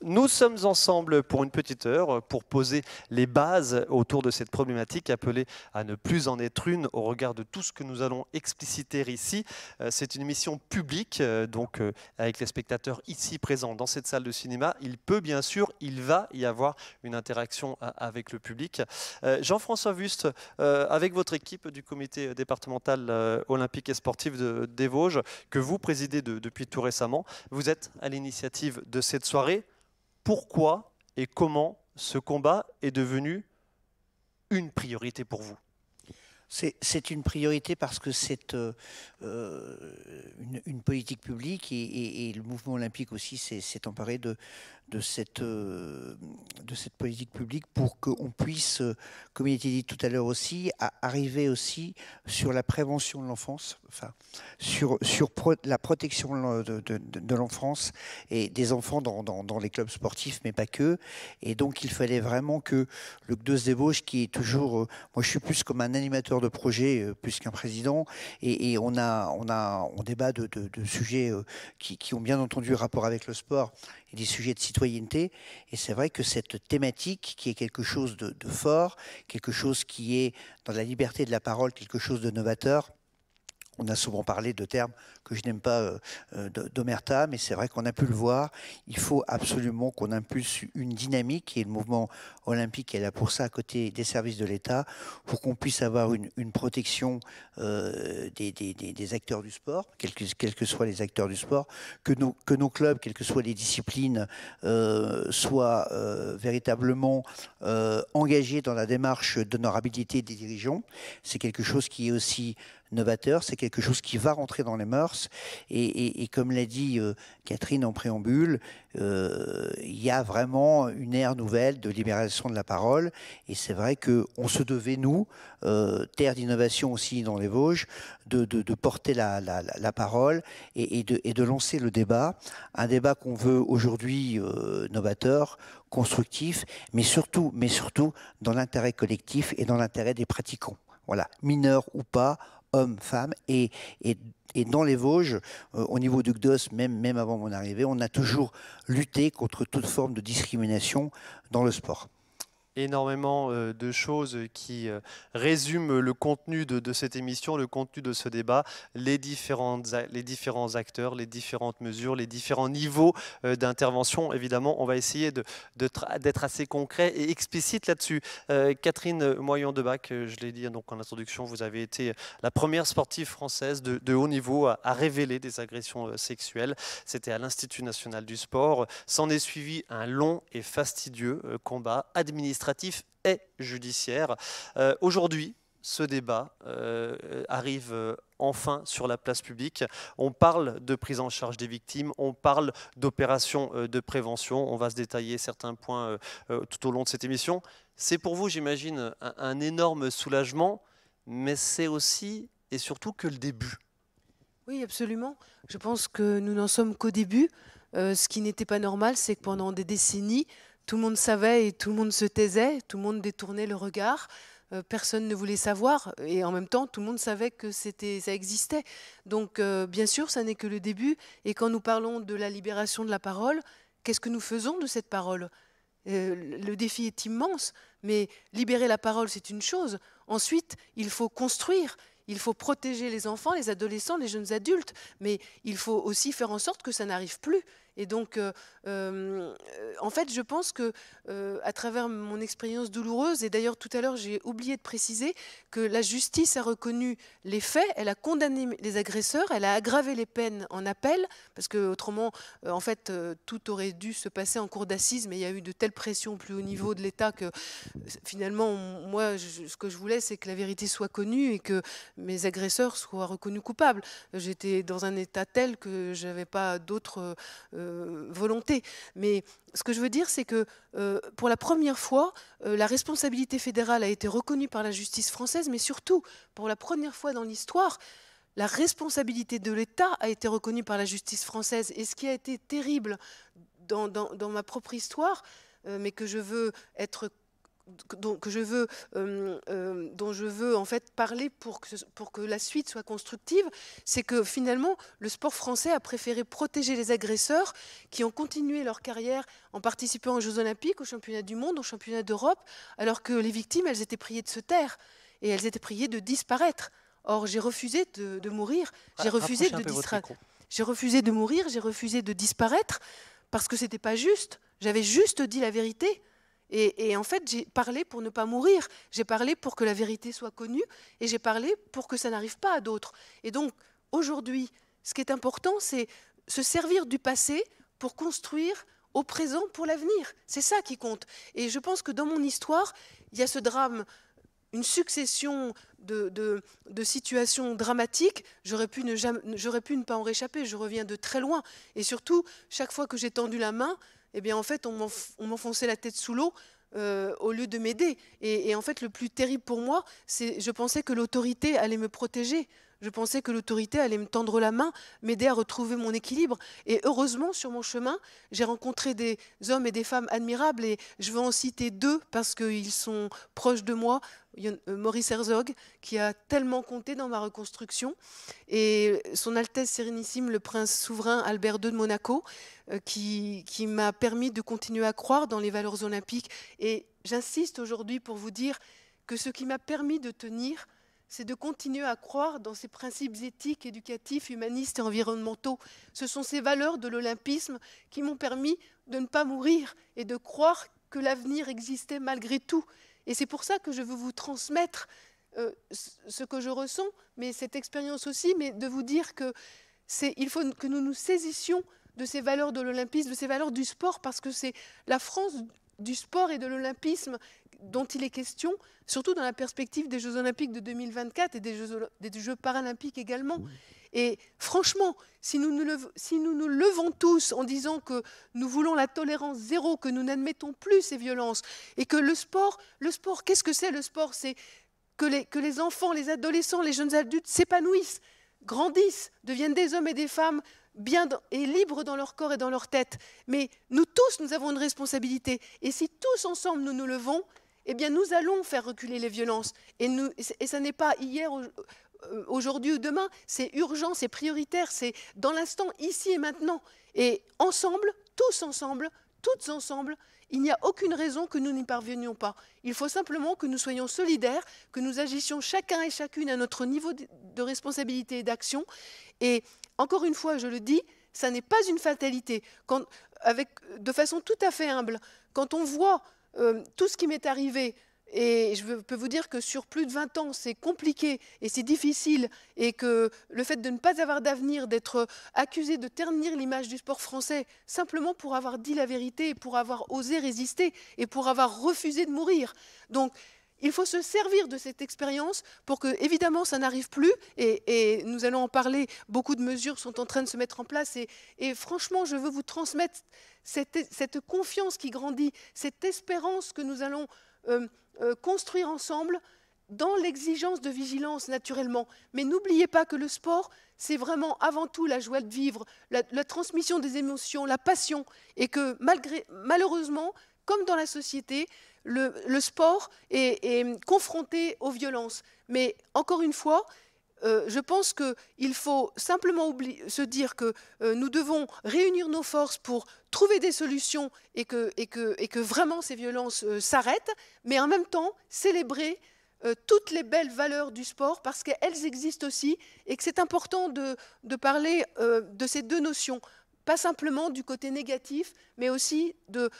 Nous sommes ensemble pour une petite heure pour poser les bases autour de cette problématique appelée à ne plus en être une au regard de tout ce que nous allons expliciter ici. C'est une émission publique, donc avec les spectateurs ici présents dans cette salle de cinéma. Il va y avoir une interaction avec le public. Jean-François Wüst, avec votre équipe du comité départemental olympique et sportif des Vosges, que vous présidez depuis tout récemment. Vous êtes à l'initiative de cette soirée. Pourquoi et comment ce combat est devenu une priorité pour vous ? C'est une priorité parce que c'est une politique publique et le mouvement olympique aussi s'est emparé de cette politique publique pour qu'on puisse, comme il a été dit tout à l'heure aussi, arriver aussi sur la prévention de l'enfance, enfin, sur la protection de l'enfance et des enfants dans les clubs sportifs, mais pas que. Et donc il fallait vraiment que le GDOS des Vosges, qui est toujours, moi je suis plus comme un animateur de projet plus qu'un président, et on débat de sujets qui ont bien entendu rapport avec le sport et des sujets de citoyenneté. Et c'est vrai que cette thématique, qui est quelque chose de fort, quelque chose qui est dans la liberté de la parole, quelque chose de novateur. On a souvent parlé de termes que je n'aime pas d'omerta, mais c'est vrai qu'on a pu le voir. Il faut absolument qu'on impulse une dynamique, et le mouvement olympique est là pour ça, à côté des services de l'État, pour qu'on puisse avoir une protection des acteurs du sport, quels que soient les acteurs du sport, que nos clubs, quelles que soient les disciplines, soient véritablement engagés dans la démarche d'honorabilité des dirigeants. C'est quelque chose qui est aussi novateur, c'est quelque chose qui va rentrer dans les mœurs. Et comme l'a dit Catherine en préambule, il y a vraiment une ère nouvelle de libération de la parole. Et c'est vrai qu'on se devait, nous, terre d'innovation aussi dans les Vosges, de porter la parole et de lancer le débat. Un débat qu'on veut aujourd'hui novateur, constructif, mais surtout dans l'intérêt collectif et dans l'intérêt des pratiquants. Voilà, mineurs ou pas, hommes, femmes, et dans les Vosges, au niveau du CDOS, même avant mon arrivée, on a toujours lutté contre toute forme de discrimination dans le sport. Énormément de choses qui résument le contenu de cette émission, le contenu de ce débat, les différents acteurs, les différentes mesures, les différents niveaux d'intervention. Évidemment, on va essayer d'être assez concret et explicite là-dessus. Catherine Moyon-Debac, je l'ai dit donc en introduction, vous avez été la première sportive française de haut niveau à révéler des agressions sexuelles. C'était à l'Institut national du sport. S'en est suivi un long et fastidieux combat administratif et judiciaire. Aujourd'hui, ce débat arrive enfin sur la place publique. On parle de prise en charge des victimes, on parle d'opérations de prévention. On va se détailler certains points tout au long de cette émission. C'est pour vous, j'imagine, un énorme soulagement, mais c'est aussi et surtout que le début. Oui, absolument. Je pense que nous n'en sommes qu'au début. Ce qui n'était pas normal, c'est que pendant des décennies, tout le monde savait et tout le monde se taisait, tout le monde détournait le regard, personne ne voulait savoir et en même temps tout le monde savait que ça existait. Donc bien sûr ça n'est que le début et quand nous parlons de la libération de la parole, qu'est-ce que nous faisons de cette parole ? Le défi est immense, mais libérer la parole c'est une chose. Ensuite il faut construire. Il faut protéger les enfants, les adolescents, les jeunes adultes, mais il faut aussi faire en sorte que ça n'arrive plus. Et donc, en fait, je pense que à travers mon expérience douloureuse, et d'ailleurs tout à l'heure j'ai oublié de préciser que la justice a reconnu les faits, elle a condamné les agresseurs, elle a aggravé les peines en appel, parce que autrement, en fait, tout aurait dû se passer en cour d'assises, mais il y a eu de telles pressions au plus haut niveau de l'État que finalement, moi, ce que je voulais, c'est que la vérité soit connue et que mes agresseurs soient reconnus coupables. J'étais dans un état tel que je n'avais pas d'autre volonté. Mais ce que je veux dire, c'est que pour la première fois, la responsabilité fédérale a été reconnue par la justice française, mais surtout, pour la première fois dans l'histoire, la responsabilité de l'État a été reconnue par la justice française. Et ce qui a été terrible dans ma propre histoire, mais que je veux être dont je veux en fait parler pour que la suite soit constructive, c'est que finalement le sport français a préféré protéger les agresseurs qui ont continué leur carrière en participant aux Jeux Olympiques, aux Championnats du monde, aux Championnats d'Europe, alors que les victimes, elles étaient priées de se taire et elles étaient priées de disparaître. Or, j'ai refusé de mourir, j'ai refusé de mourir, j'ai refusé de disparaître parce que c'était pas juste. J'avais juste dit la vérité. Et en fait, j'ai parlé pour ne pas mourir, j'ai parlé pour que la vérité soit connue, et j'ai parlé pour que ça n'arrive pas à d'autres. Et donc, aujourd'hui, ce qui est important, c'est se servir du passé pour construire au présent pour l'avenir. C'est ça qui compte. Et je pense que dans mon histoire, il y a ce drame, une succession de situations dramatiques. J'aurais pu ne pas en réchapper, je reviens de très loin. Et surtout, chaque fois que j'ai tendu la main, eh bien, en fait, on m'enfonçait la tête sous l'eau au lieu de m'aider. Et en fait, le plus terrible pour moi, c'est je pensais que l'autorité allait me protéger. Je pensais que l'autorité allait me tendre la main, m'aider à retrouver mon équilibre. Et heureusement, sur mon chemin, j'ai rencontré des hommes et des femmes admirables. Et je veux en citer deux parce qu'ils sont proches de moi. Maurice Herzog, qui a tellement compté dans ma reconstruction, et Son Altesse Sérénissime, le prince souverain Albert II de Monaco, qui m'a permis de continuer à croire dans les valeurs olympiques. Et j'insiste aujourd'hui pour vous dire que ce qui m'a permis de tenir, c'est de continuer à croire dans ces principes éthiques, éducatifs, humanistes et environnementaux. Ce sont ces valeurs de l'olympisme qui m'ont permis de ne pas mourir et de croire que l'avenir existait malgré tout. Et c'est pour ça que je veux vous transmettre ce que je ressens, mais cette expérience aussi, mais de vous dire qu'il faut que nous nous saisissions de ces valeurs de l'olympisme, de ces valeurs du sport, parce que c'est la France du sport et de l'olympisme dont il est question, surtout dans la perspective des Jeux olympiques de 2024 et des Jeux paralympiques également. Et franchement, si nous nous levons tous en disant que nous voulons la tolérance zéro, que nous n'admettons plus ces violences, et que le sport, qu'est-ce que c'est le sport? C'est que les enfants, les adolescents, les jeunes adultes s'épanouissent, grandissent, deviennent des hommes et des femmes bien et libres dans leur corps et dans leur tête. Mais nous tous, nous avons une responsabilité. Et si tous ensemble nous nous levons, eh bien nous allons faire reculer les violences. Et ça n'est pas hier, aujourd'hui ou demain, c'est urgent, c'est prioritaire, c'est dans l'instant, ici et maintenant. Et ensemble, tous ensemble, toutes ensemble, il n'y a aucune raison que nous n'y parvenions pas. Il faut simplement que nous soyons solidaires, que nous agissions chacun et chacune à notre niveau de responsabilité et d'action. Et encore une fois, je le dis, ça n'est pas une fatalité. De façon tout à fait humble, quand on voit tout ce qui m'est arrivé, et je peux vous dire que sur plus de 20 ans, c'est compliqué et c'est difficile, et que le fait de ne pas avoir d'avenir, d'être accusé de ternir l'image du sport français, simplement pour avoir dit la vérité, et pour avoir osé résister, et pour avoir refusé de mourir. Donc, il faut se servir de cette expérience pour que, évidemment, ça n'arrive plus, et nous allons en parler, beaucoup de mesures sont en train de se mettre en place, et franchement, je veux vous transmettre cette confiance qui grandit, cette espérance que nous allons construire ensemble dans l'exigence de vigilance naturellement. Mais n'oubliez pas que le sport, c'est vraiment avant tout la joie de vivre, la transmission des émotions, la passion, et que malheureusement, comme dans la société, le sport est confronté aux violences. Mais encore une fois, je pense qu'il faut simplement se dire que nous devons réunir nos forces pour trouver des solutions et que vraiment ces violences s'arrêtent, mais en même temps célébrer toutes les belles valeurs du sport, parce qu'elles existent aussi, et que c'est important de parler de ces deux notions. Pas simplement du côté négatif, mais aussi de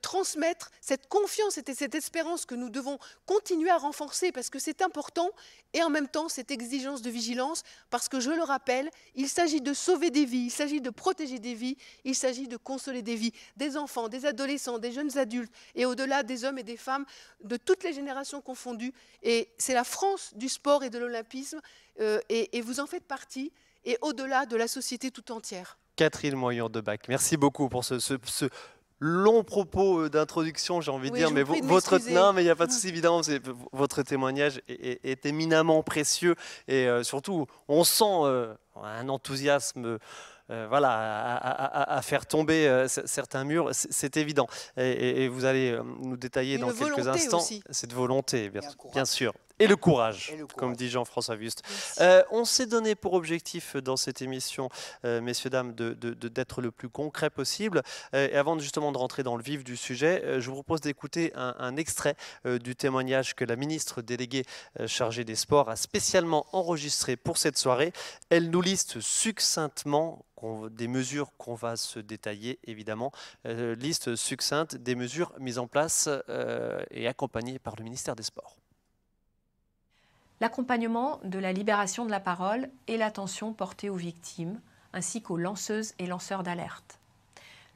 transmettre cette confiance et cette espérance que nous devons continuer à renforcer, parce que c'est important, et en même temps cette exigence de vigilance, parce que je le rappelle, il s'agit de sauver des vies, il s'agit de protéger des vies, il s'agit de consoler des vies, des enfants, des adolescents, des jeunes adultes, et au-delà des hommes et des femmes, de toutes les générations confondues. Et c'est la France du sport et de l'olympisme, et vous en faites partie, et au-delà de la société tout entière. Catherine Moyon-Debac, merci beaucoup pour ce long propos d'introduction, j'ai envie de dire, mais non, mais il n'y a pas de souci, évidemment, votre témoignage est éminemment précieux, et surtout, on sent un enthousiasme à faire tomber certains murs, c'est évident. Et vous allez nous détailler dans quelques instants aussi. Cette volonté, bien sûr. Et le courage, comme dit Jean-François Wüst. On s'est donné pour objectif dans cette émission, messieurs, dames, d'être le plus concret possible. Et avant justement de rentrer dans le vif du sujet, je vous propose d'écouter un extrait du témoignage que la ministre déléguée chargée des Sports a spécialement enregistré pour cette soirée. Elle nous liste succinctement des mesures qu'on va se détailler, évidemment, liste succincte des mesures mises en place et accompagnées par le ministère des Sports. L'accompagnement de la libération de la parole et l'attention portée aux victimes, ainsi qu'aux lanceuses et lanceurs d'alerte.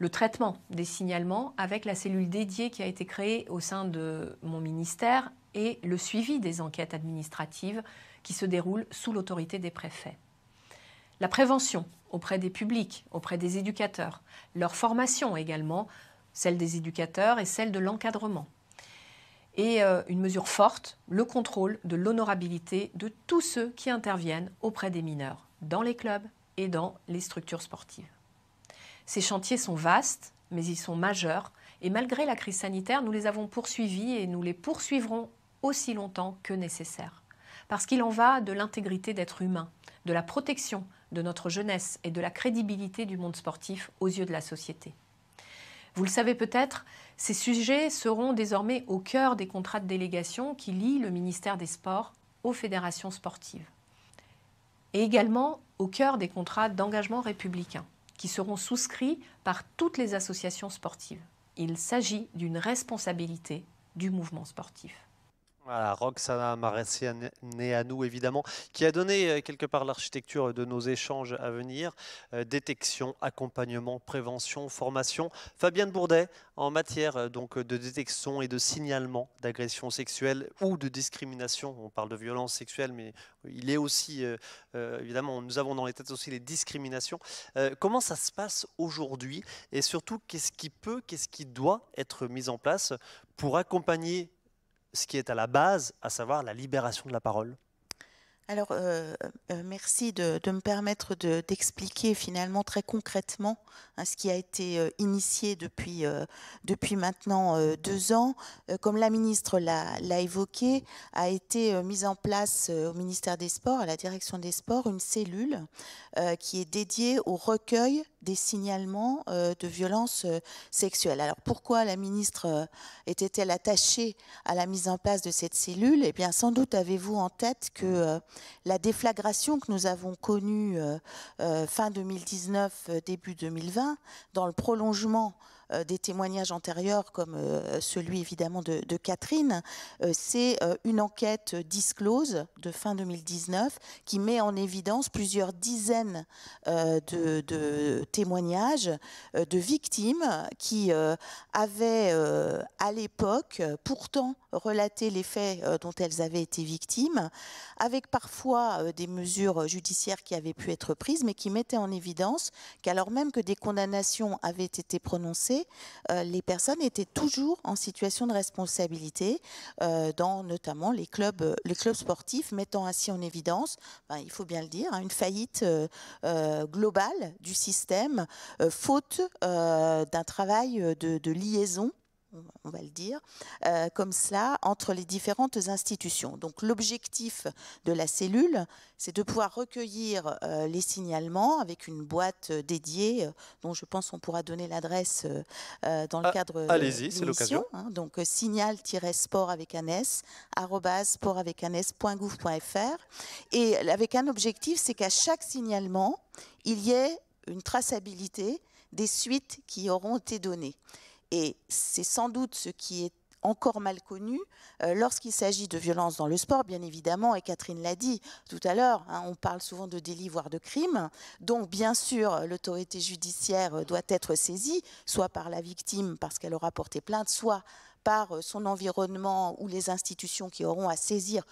Le traitement des signalements avec la cellule dédiée qui a été créée au sein de mon ministère et le suivi des enquêtes administratives qui se déroulent sous l'autorité des préfets. La prévention auprès des publics, auprès des éducateurs, leur formation également, celle des éducateurs et celle de l'encadrement. Et une mesure forte, le contrôle de l'honorabilité de tous ceux qui interviennent auprès des mineurs, dans les clubs et dans les structures sportives. Ces chantiers sont vastes, mais ils sont majeurs, et malgré la crise sanitaire, nous les avons poursuivis et nous les poursuivrons aussi longtemps que nécessaire. Parce qu'il en va de l'intégrité d'être humain, de la protection de notre jeunesse et de la crédibilité du monde sportif aux yeux de la société. Vous le savez peut-être, ces sujets seront désormais au cœur des contrats de délégation qui lient le ministère des Sports aux fédérations sportives. Et également au cœur des contrats d'engagement républicain qui seront souscrits par toutes les associations sportives. Il s'agit d'une responsabilité du mouvement sportif. Voilà, Roxana Maracineanu, évidemment, qui a donné quelque part l'architecture de nos échanges à venir. Détection, accompagnement, prévention, formation. Fabienne Bourdet, en matière donc de détection et de signalement d'agression sexuelle ou de discrimination. On parle de violence sexuelle, mais il est aussi, évidemment, nous avons dans les têtes aussi les discriminations. Comment ça se passe aujourd'hui et surtout, qu'est-ce qui doit être mis en place pour accompagner ce qui est à la base, à savoir la libération de la parole? Alors, merci de me permettre d'expliquer finalement très concrètement ce qui a été initié depuis maintenant 2 ans. Comme la ministre l'a évoqué, a été mise en place au ministère des Sports, à la direction des Sports, une cellule qui est dédiée au recueil des signalements de violences sexuelles. Alors, pourquoi la ministre était-elle attachée à la mise en place de cette cellule? Eh bien, sans doute avez-vous en tête que la déflagration que nous avons connue fin 2019, début 2020, dans le prolongement des témoignages antérieurs comme celui évidemment de Catherine, c'est une enquête disclose de fin 2019 qui met en évidence plusieurs dizaines de témoignages de victimes qui avaient à l'époque pourtant relaté les faits dont elles avaient été victimes, avec parfois des mesures judiciaires qui avaient pu être prises, mais qui mettaient en évidence qu'alors même que des condamnations avaient été prononcées, les personnes étaient toujours en situation de responsabilité dans notamment les clubs sportifs, mettant ainsi en évidence, il faut bien le dire, une faillite globale du système, faute d'un travail de liaison, on va le dire, comme cela, entre les différentes institutions. Donc l'objectif de la cellule, c'est de pouvoir recueillir les signalements avec une boîte dédiée, dont je pense qu'on pourra donner l'adresse dans le cadre de l'émission. Donc signal-sport avec un S, @sport avec un s.gouv.fr. Et avec un objectif, c'est qu'à chaque signalement, il y ait une traçabilité des suites qui auront été données. Et c'est sans doute ce qui est encore mal connu lorsqu'il s'agit de violences dans le sport, bien évidemment, et Catherine l'a dit tout à l'heure, on parle souvent de délits, voire de crimes, donc bien sûr l'autorité judiciaire doit être saisie, soit par la victime parce qu'elle aura porté plainte, soit par son environnement ou les institutions qui auront à saisir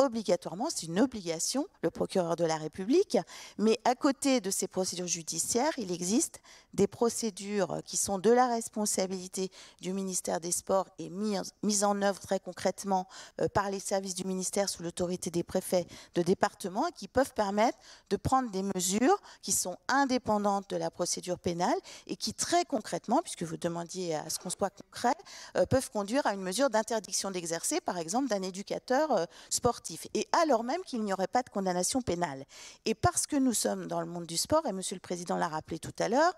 obligatoirement, c'est une obligation, le procureur de la République, mais à côté de ces procédures judiciaires, il existe des procédures qui sont de la responsabilité du ministère des Sports et mises en œuvre très concrètement par les services du ministère sous l'autorité des préfets de département et qui peuvent permettre de prendre des mesures qui sont indépendantes de la procédure pénale et qui très concrètement, puisque vous demandiez à ce qu'on soit concret, peuvent conduire à une mesure d'interdiction d'exercer, par exemple, d'un éducateur sportif. Et alors même qu'il n'y aurait pas de condamnation pénale. Et parce que nous sommes dans le monde du sport, et Monsieur le Président l'a rappelé tout à l'heure,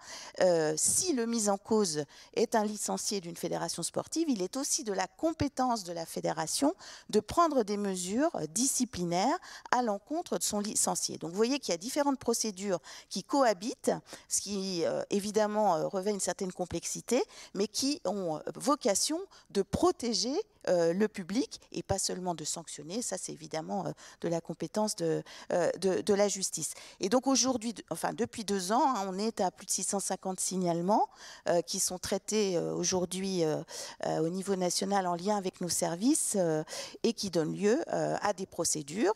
si le mis en cause est un licencié d'une fédération sportive, il est aussi de la compétence de la fédération de prendre des mesures disciplinaires à l'encontre de son licencié. Donc vous voyez qu'il y a différentes procédures qui cohabitent, ce qui évidemment revêt une certaine complexité, mais qui ont vocation de protéger le public et pas seulement de sanctionner. Ça, c'est évidemment de la compétence de la justice. Et donc aujourd'hui, enfin depuis 2 ans, on est à plus de 650 signalements qui sont traités aujourd'hui au niveau national en lien avec nos services et qui donnent lieu à des procédures,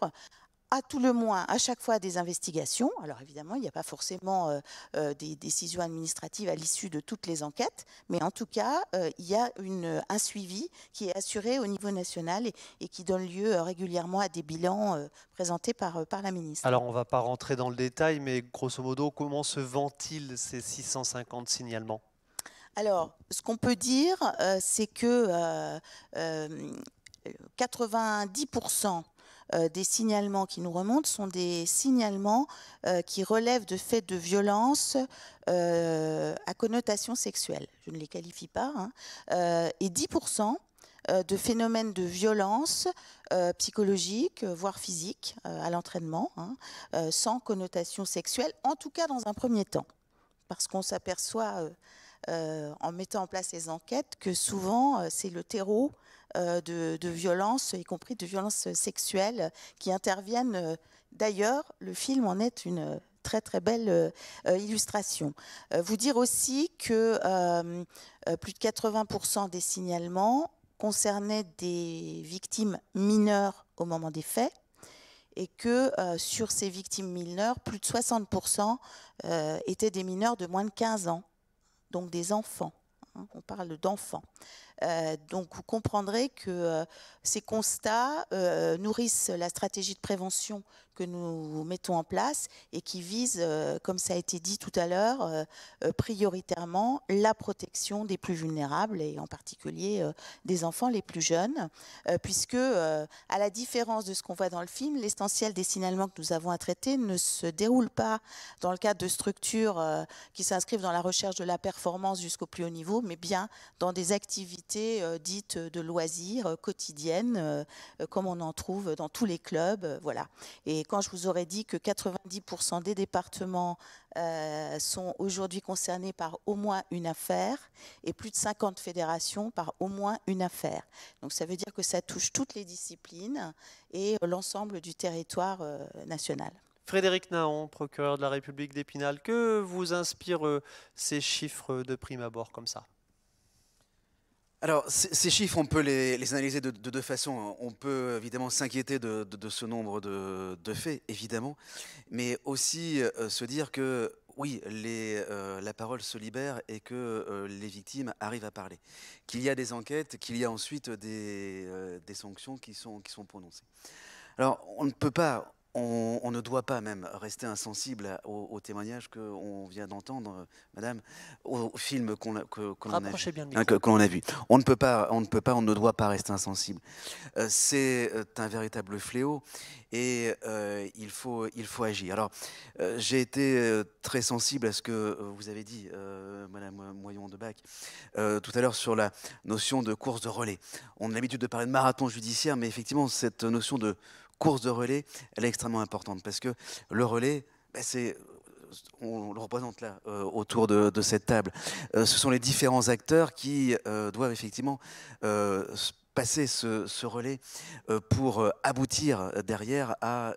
à tout le moins à chaque fois des investigations. Alors évidemment, il n'y a pas forcément des décisions administratives à l'issue de toutes les enquêtes, mais en tout cas, il y a un suivi qui est assuré au niveau national et qui donne lieu régulièrement à des bilans présentés par la ministre. Alors on ne va pas rentrer dans le détail, mais grosso modo, comment se ventilent ces 650 signalements ? Alors, ce qu'on peut dire, c'est que 90% des signalements qui nous remontent sont des signalements qui relèvent de faits de violence à connotation sexuelle. Je ne les qualifie pas. Et 10% de phénomènes de violence psychologique, voire physique, à l'entraînement, sans connotation sexuelle, en tout cas dans un premier temps. Parce qu'on s'aperçoit en mettant en place les enquêtes, que souvent c'est le terreau de violences, y compris de violences sexuelles, qui interviennent. D'ailleurs, le film en est une très très belle illustration. Vous dire aussi que plus de 80% des signalements concernaient des victimes mineures au moment des faits, et que sur ces victimes mineures, plus de 60% étaient des mineurs de moins de 15 ans, donc des enfants. Hein, on parle d'enfants. Donc vous comprendrez que ces constats nourrissent la stratégie de prévention que nous mettons en place et qui vise, comme ça a été dit tout à l'heure, prioritairement la protection des plus vulnérables et en particulier des enfants les plus jeunes, puisque à la différence de ce qu'on voit dans le film, l'essentiel des signalements que nous avons à traiter ne se déroule pas dans le cadre de structures qui s'inscrivent dans la recherche de la performance jusqu'au plus haut niveau, mais bien dans des activités dites de loisirs quotidiennes, comme on en trouve dans tous les clubs, voilà. Et quand je vous aurais dit que 90% des départements sont aujourd'hui concernés par au moins une affaire et plus de 50 fédérations par au moins une affaire. Donc ça veut dire que ça touche toutes les disciplines et l'ensemble du territoire national. Frédéric Naon, procureur de la République d'Épinal, que vous inspirent ces chiffres de prime abord comme ça? Alors, ces chiffres, on peut les analyser de deux façons. On peut évidemment s'inquiéter de ce nombre de faits, évidemment, mais aussi se dire que oui, la parole se libère et que les victimes arrivent à parler. Qu'il y a des enquêtes, qu'il y a ensuite des sanctions qui sont prononcées. Alors, on ne peut pas... On ne doit pas même rester insensible au témoignage qu'on vient d'entendre, madame, au film qu'on a vu. On ne doit pas rester insensible. C'est un véritable fléau et il faut agir. Alors, j'ai été très sensible à ce que vous avez dit, madame Moyon-Debac, tout à l'heure sur la notion de course de relais. On a l'habitude de parler de marathon judiciaire, mais effectivement, cette notion de course de relais, elle est extrêmement importante parce que le relais, on le représente là, autour de cette table. Ce sont les différents acteurs qui doivent effectivement passer ce relais pour aboutir derrière à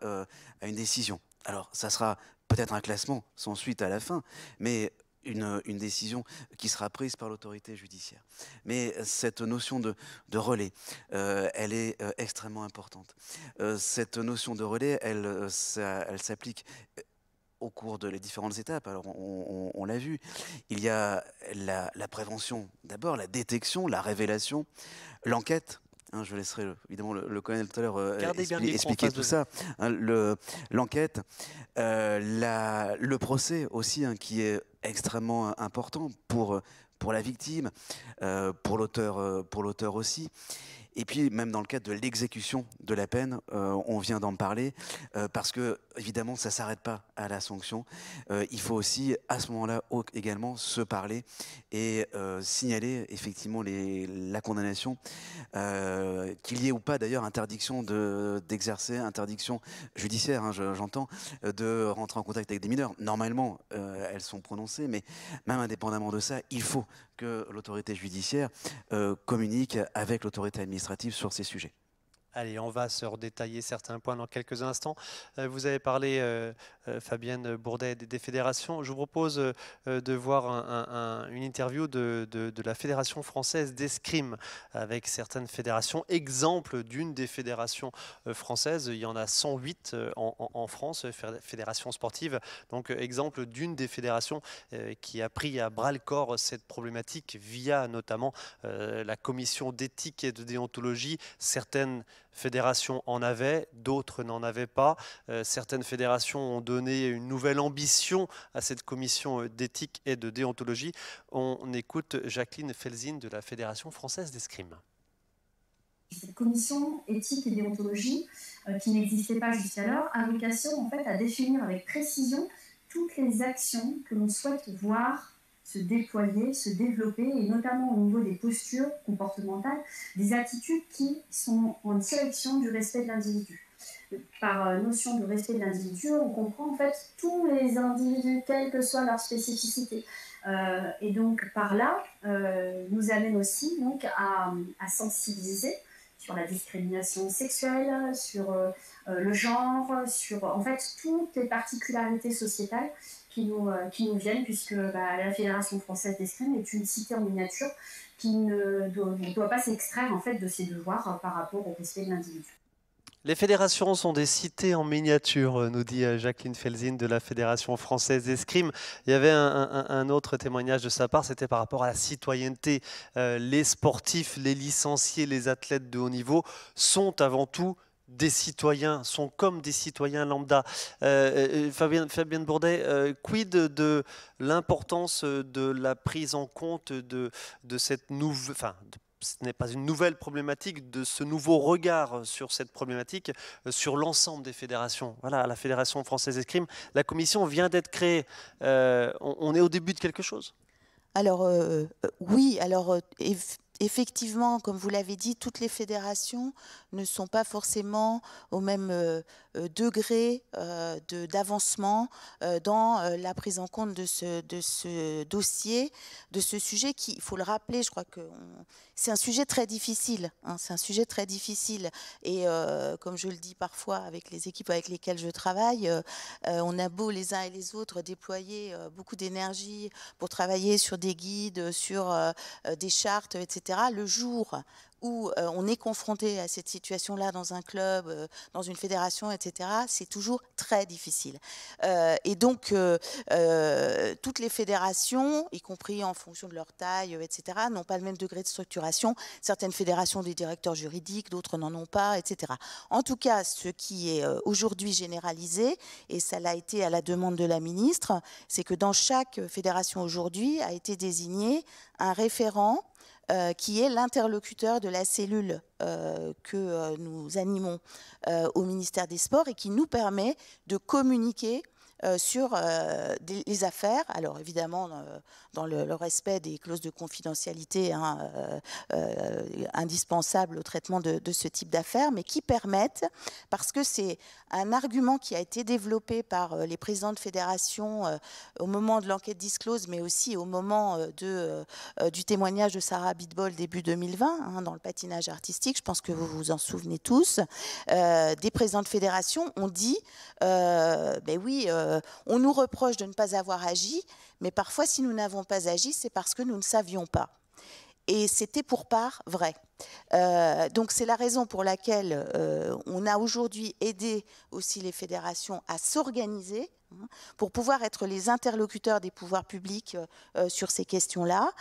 une décision. Alors, ça sera peut-être un classement sans suite à la fin, mais une décision qui sera prise par l'autorité judiciaire. Mais cette notion de relais, elle est extrêmement importante. Cette notion de relais, elle s'applique au cours de les différentes étapes. Alors, on l'a vu, il y a la prévention d'abord, la détection, la révélation, l'enquête. Hein, je laisserai évidemment le colonel tout à l'heure expliquer tout ça. Hein, l'enquête, le procès aussi, hein, qui est extrêmement important pour la victime, pour l'auteur aussi. Et puis, même dans le cadre de l'exécution de la peine, on vient d'en parler, parce que, évidemment, ça ne s'arrête pas à la sanction. Il faut aussi, à ce moment-là, également se parler et signaler, effectivement, la condamnation, qu'il y ait ou pas, d'ailleurs, interdiction d'exercer, interdiction judiciaire, hein, j'entends, de rentrer en contact avec des mineurs. Normalement, elles sont prononcées, mais même indépendamment de ça, il faut que l'autorité judiciaire communique avec l'autorité administrative sur ces sujets. Allez, on va se redétailler certains points dans quelques instants. Vous avez parlé, Fabienne Bourdet, des fédérations. Je vous propose de voir une interview de la Fédération française d'escrime avec certaines fédérations. Exemple d'une des fédérations françaises, il y en a 108 en France, fédérations sportives. Donc, exemple d'une des fédérations qui a pris à bras-le-corps cette problématique via notamment la commission d'éthique et de déontologie. Certaines fédérations en avaient, d'autres n'en avaient pas. Certaines fédérations ont donné une nouvelle ambition à cette commission d'éthique et de déontologie. On écoute Jacqueline Felzin de la Fédération française d'escrime. Cette commission éthique et déontologie, qui n'existait pas jusqu'alors, a vocation en fait à définir avec précision toutes les actions que l'on souhaite voir se déployer, se développer, et notamment au niveau des postures comportementales, des attitudes qui sont en direction du respect de l'individu. Par notion de respect de l'individu, on comprend en fait tous les individus, quelle que soit leur spécificité. Et donc par là, nous amène aussi donc, à sensibiliser sur la discrimination sexuelle, sur le genre, sur en fait toutes les particularités sociétales qui nous viennent, puisque la Fédération française d'escrime est une cité en miniature qui ne doit pas s'extraire en fait de ses devoirs par rapport au respect de l'individu. Les fédérations sont des cités en miniature, nous dit Jacqueline Felzin de la Fédération française d'escrime. Il y avait un autre témoignage de sa part, c'était par rapport à la citoyenneté. Les sportifs, les licenciés, les athlètes de haut niveau sont avant tout des citoyens, sont comme des citoyens lambda. Fabienne Bourdet, quid de l'importance de la prise en compte de cette nouvelle... ce n'est pas une nouvelle problématique, de ce nouveau regard sur cette problématique, sur l'ensemble des fédérations. Voilà, la Fédération française d'escrime, la commission vient d'être créée. On est au début de quelque chose? Alors, oui, alors effectivement, comme vous l'avez dit, toutes les fédérations ne sont pas forcément au même degré d'avancement dans la prise en compte de ce dossier, de ce sujet qui, il faut le rappeler, je crois que c'est un sujet très difficile. Hein, c'est un sujet très difficile. Et comme je le dis parfois avec les équipes avec lesquelles je travaille, on a beau les uns et les autres déployer beaucoup d'énergie pour travailler sur des guides, sur des chartes, etc. Le jour où on est confronté à cette situation-là dans un club, dans une fédération, etc., c'est toujours très difficile. Et donc, toutes les fédérations, y compris en fonction de leur taille, etc., n'ont pas le même degré de structuration. Certaines fédérations ont des directeurs juridiques, d'autres n'en ont pas, etc. En tout cas, ce qui est aujourd'hui généralisé, et ça l'a été à la demande de la ministre, c'est que dans chaque fédération aujourd'hui a été désigné un référent qui est l'interlocuteur de la cellule que nous animons au ministère des Sports et qui nous permet de communiquer sur les affaires, alors évidemment dans le respect des clauses de confidentialité indispensables au traitement de ce type d'affaires, mais qui permettent, parce que c'est un argument qui a été développé par les présidents de fédération au moment de l'enquête disclose, mais aussi au moment du témoignage de Sarah Abitbol début 2020, dans le patinage artistique, je pense que vous vous en souvenez tous, des présidents de fédération ont dit, ben oui, on nous reproche de ne pas avoir agi, mais parfois, si nous n'avons pas agi, c'est parce que nous ne savions pas. Et c'était pour part vrai. Donc c'est la raison pour laquelle on a aujourd'hui aidé aussi les fédérations à s'organiser pour pouvoir être les interlocuteurs des pouvoirs publics sur ces questions-là.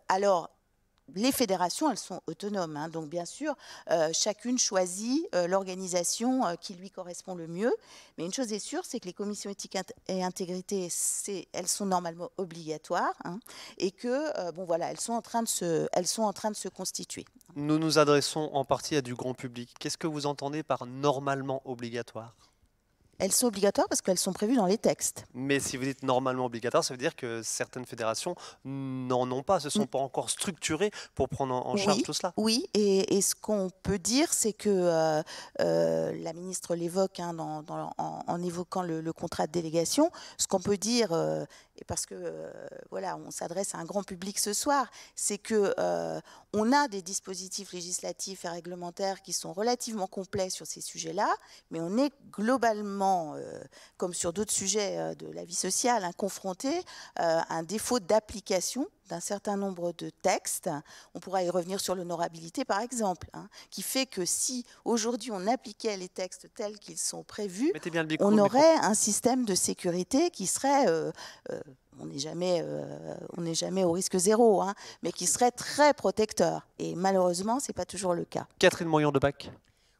Alors, les fédérations, elles sont autonomes, hein, donc bien sûr, chacune choisit l'organisation qui lui correspond le mieux. Mais une chose est sûre, c'est que les commissions éthique et intégrité, elles sont normalement obligatoires, hein, et que, bon voilà, elles sont en train de se constituer. Nous nous adressons en partie à du grand public. Qu'est-ce que vous entendez par normalement obligatoire ? Elles sont obligatoires parce qu'elles sont prévues dans les textes. Mais si vous dites normalement obligatoire, ça veut dire que certaines fédérations n'en ont pas, se sont pas encore structurées pour prendre en charge tout cela. Oui, et ce qu'on peut dire, c'est que la ministre l'évoque en évoquant le contrat de délégation. Ce qu'on peut dire, et parce que voilà, on s'adresse à un grand public ce soir, c'est que on a des dispositifs législatifs et réglementaires qui sont relativement complets sur ces sujets-là, mais on est globalement, comme sur d'autres sujets de la vie sociale, confronté à un défaut d'application d'un certain nombre de textes. On pourra y revenir sur l'honorabilité, par exemple, qui fait que si aujourd'hui on appliquait les textes tels qu'ils sont prévus, on aurait un système de sécurité qui serait, on n'est jamais au risque zéro, mais qui serait très protecteur. Et malheureusement, ce n'est pas toujours le cas. Catherine Moyon-Debac.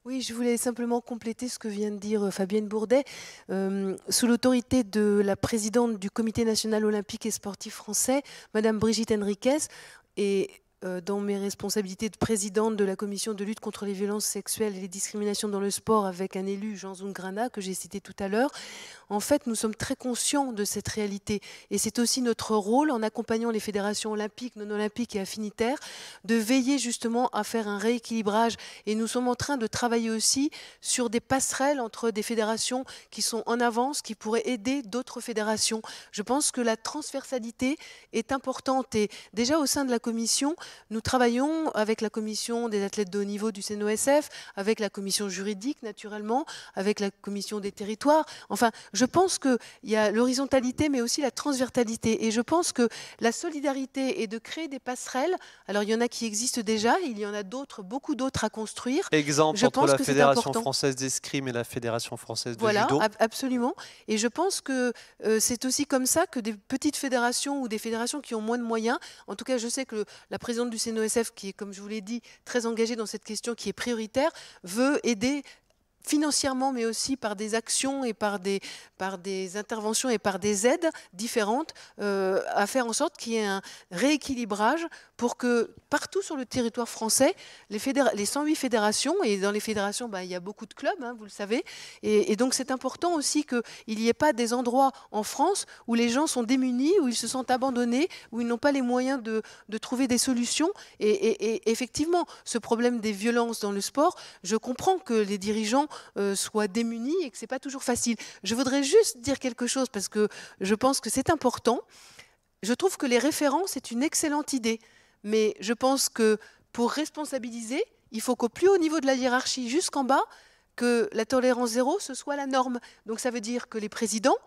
Oui, je voulais simplement compléter ce que vient de dire Fabienne Bourdet. Sous l'autorité de la présidente du Comité national olympique et sportif français, Madame Brigitte Henriquez, et dans mes responsabilités de présidente de la commission de lutte contre les violences sexuelles et les discriminations dans le sport avec un élu, Jean Zungrana, que j'ai cité tout à l'heure, en fait, nous sommes très conscients de cette réalité. Et c'est aussi notre rôle, en accompagnant les fédérations olympiques, non olympiques et affinitaires, de veiller justement à faire un rééquilibrage. Et nous sommes en train de travailler aussi sur des passerelles entre des fédérations qui sont en avance, qui pourraient aider d'autres fédérations. Je pense que la transversalité est importante. Et déjà, au sein de la commission, nous travaillons avec la commission des athlètes de haut niveau du CNOSF, avec la commission juridique, naturellement, avec la commission des territoires. Enfin, je pense qu'il y a l'horizontalité, mais aussi la transversalité. Et je pense que la solidarité est de créer des passerelles. Alors, il y en a qui existent déjà, il y en a d'autres, beaucoup d'autres à construire. Exemple entre la Fédération française d'escrime et la Fédération française de judo. Voilà, absolument. Et je pense que c'est aussi comme ça que des petites fédérations ou des fédérations qui ont moins de moyens, en tout cas, je sais que la présidente du CNOSF, qui est, comme je vous l'ai dit, très engagée dans cette question qui est prioritaire, veut aider financièrement, mais aussi par des actions et par des interventions et par des aides différentes, à faire en sorte qu'il y ait un rééquilibrage pour que partout sur le territoire français, les 108 fédérations, et dans les fédérations, il y a beaucoup de clubs, hein, vous le savez, et donc c'est important aussi qu'il n'y ait pas des endroits en France où les gens sont démunis, où ils se sentent abandonnés, où ils n'ont pas les moyens de trouver des solutions. Et effectivement, ce problème des violences dans le sport, je comprends que les dirigeants soient démunis et que ce n'est pas toujours facile. Je voudrais juste dire quelque chose parce que je pense que c'est important. Je trouve que les référents, c'est une excellente idée. Mais je pense que pour responsabiliser, il faut qu'au plus haut niveau de la hiérarchie, jusqu'en bas, que la tolérance zéro, ce soit la norme. Donc ça veut dire que les présidents,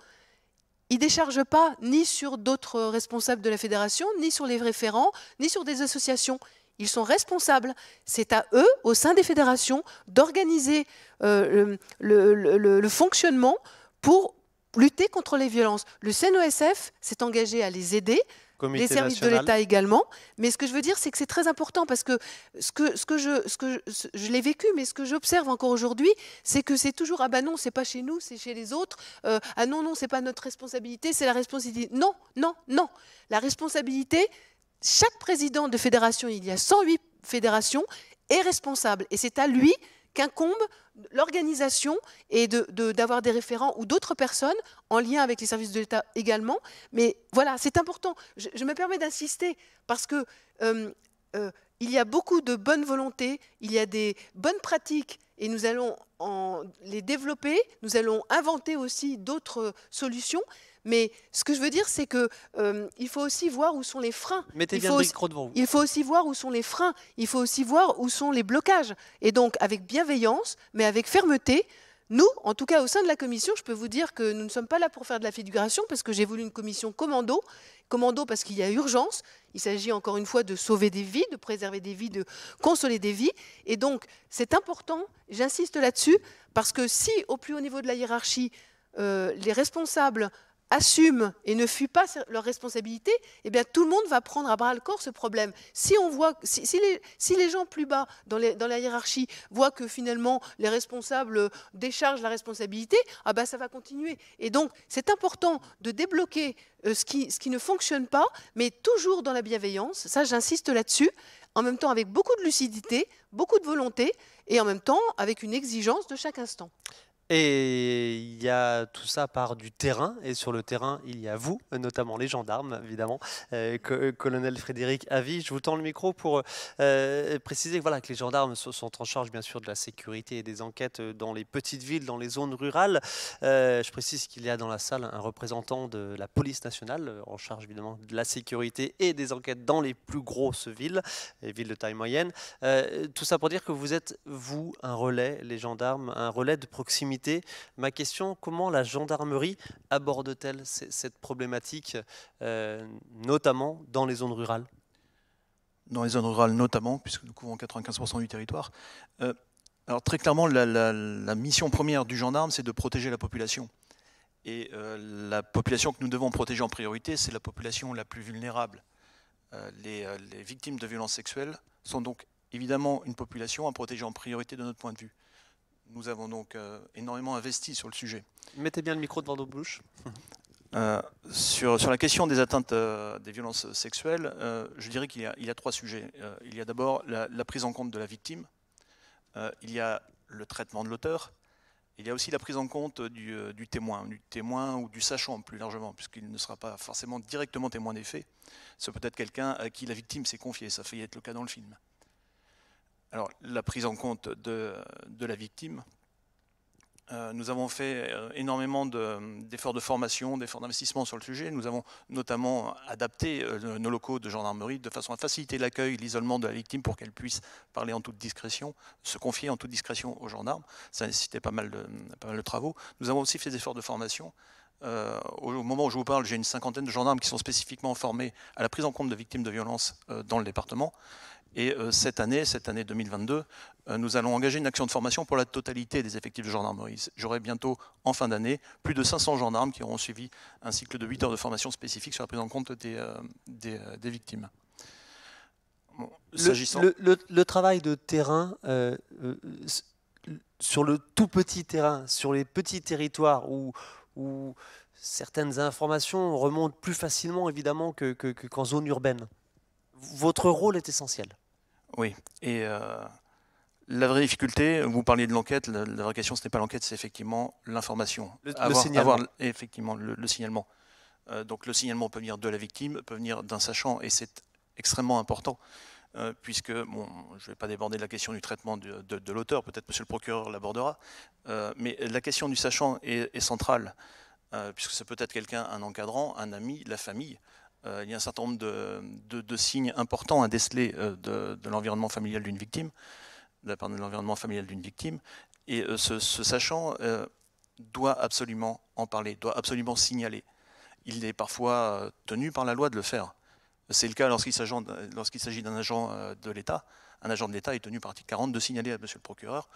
ils ne déchargent pas ni sur d'autres responsables de la fédération, ni sur les référents, ni sur des associations. Ils sont responsables. C'est à eux, au sein des fédérations, d'organiser le fonctionnement pour lutter contre les violences. Le CNOSF s'est engagé à les aider, les services de l'État également. Mais ce que je veux dire, c'est que c'est très important parce que je l'ai vécu, mais ce que j'observe encore aujourd'hui, c'est que c'est toujours « ah ben non, c'est pas chez nous, c'est chez les autres. Ah non, non, c'est pas notre responsabilité, c'est la responsabilité. » Non, non, non. La responsabilité, chaque président de fédération, il y a 108 fédérations, est responsable. Et c'est à lui qu'incombe l'organisation et d'avoir des référents ou d'autres personnes en lien avec les services de l'État également. Mais voilà, c'est important. Je me permets d'insister parce que il y a beaucoup de bonne volonté, il y a des bonnes pratiques et nous allons les développer, nous allons inventer aussi d'autres solutions. Mais ce que je veux dire, c'est qu'il faut aussi voir où sont les freins. Mettez bien le micro devant vous. Il faut aussi voir où sont les freins. Il faut aussi voir où sont les blocages. Et donc, avec bienveillance, mais avec fermeté, nous, en tout cas au sein de la commission, je peux vous dire que nous ne sommes pas là pour faire de la figuration, parce que j'ai voulu une commission commando. Commando parce qu'il y a urgence. Il s'agit encore une fois de sauver des vies, de préserver des vies, de consoler des vies. Et donc, c'est important, j'insiste là-dessus, parce que si, au plus haut niveau de la hiérarchie, les responsables assument et ne fuient pas leurs responsabilités, eh bien tout le monde va prendre à bras le corps ce problème. Si on voit, si les gens plus bas dans la hiérarchie voient que finalement les responsables déchargent la responsabilité, ah ben ça va continuer. Et donc c'est important de débloquer ce qui ne fonctionne pas, mais toujours dans la bienveillance. Ça, j'insiste là-dessus. En même temps avec beaucoup de lucidité, beaucoup de volonté, et en même temps avec une exigence de chaque instant. Et il y a tout ça part du terrain, et sur le terrain, il y a vous, notamment les gendarmes, évidemment. Colonel Frédéric Havy, je vous tends le micro pour préciser que les gendarmes sont en charge, bien sûr, de la sécurité et des enquêtes dans les petites villes, dans les zones rurales. Je précise qu'il y a dans la salle un représentant de la police nationale, en charge, évidemment, de la sécurité et des enquêtes dans les plus grosses villes, les villes de taille moyenne. Tout ça pour dire que vous êtes, vous, un relais, les gendarmes, un relais de proximité. Ma question, comment la gendarmerie aborde-t-elle cette problématique, notamment dans les zones rurales? Dans les zones rurales notamment, puisque nous couvrons 95% du territoire. Alors très clairement, la mission première du gendarme, c'est de protéger la population. Et la population que nous devons protéger en priorité, c'est la population la plus vulnérable. Les victimes de violences sexuelles sont donc évidemment une population à protéger en priorité de notre point de vue. Nous avons donc énormément investi sur le sujet. Mettez bien le micro devant votre bouche. Sur la question des atteintes des violences sexuelles, je dirais qu'il y a trois sujets. Il y a d'abord la prise en compte de la victime, il y a le traitement de l'auteur, il y a aussi la prise en compte du témoin ou du sachant plus largement, puisqu'il ne sera pas forcément directement témoin des faits. C'est peut-être quelqu'un à qui la victime s'est confiée, ça fait être le cas dans le film. Alors, la prise en compte de la victime, nous avons fait énormément d'efforts de formation, d'efforts d'investissement sur le sujet. Nous avons notamment adapté nos locaux de gendarmerie de façon à faciliter l'accueil, l'isolement de la victime pour qu'elle puisse parler en toute discrétion, se confier en toute discrétion aux gendarmes. Ça nécessitait pas mal de travaux. Nous avons aussi fait des efforts de formation. Au moment où je vous parle, j'ai une cinquantaine de gendarmes qui sont spécifiquement formés à la prise en compte de victimes de violences dans le département. Et cette année 2022, nous allons engager une action de formation pour la totalité des effectifs de gendarmerie. J'aurai bientôt, en fin d'année, plus de 500 gendarmes qui auront suivi un cycle de 8 heures de formation spécifique sur la prise en compte des victimes. Bon, le travail de terrain, sur le tout petit terrain, sur les petits territoires où certaines informations remontent plus facilement évidemment qu'en zone urbaine, votre rôle est essentiel. Oui, et la vraie difficulté, vous parliez de l'enquête, la vraie question ce n'est pas l'enquête, c'est effectivement l'information. Le signalement. Effectivement le signalement. Donc le signalement peut venir de la victime, peut venir d'un sachant, et c'est extrêmement important, puisque, bon, je ne vais pas déborder de la question du traitement de l'auteur, peut-être monsieur le procureur l'abordera, mais la question du sachant est centrale, puisque c'est peut-être quelqu'un, un encadrant, un ami, la famille. Il y a un certain nombre de signes importants à déceler de l'environnement familial d'une victime, de la part de l'environnement familial d'une victime, et ce sachant doit absolument en parler, doit absolument signaler. Il est parfois tenu par la loi de le faire. C'est le cas lorsqu'il s'agit d'un agent de l'État. Un agent de l'État est tenu par article 40 de signaler à monsieur le procureur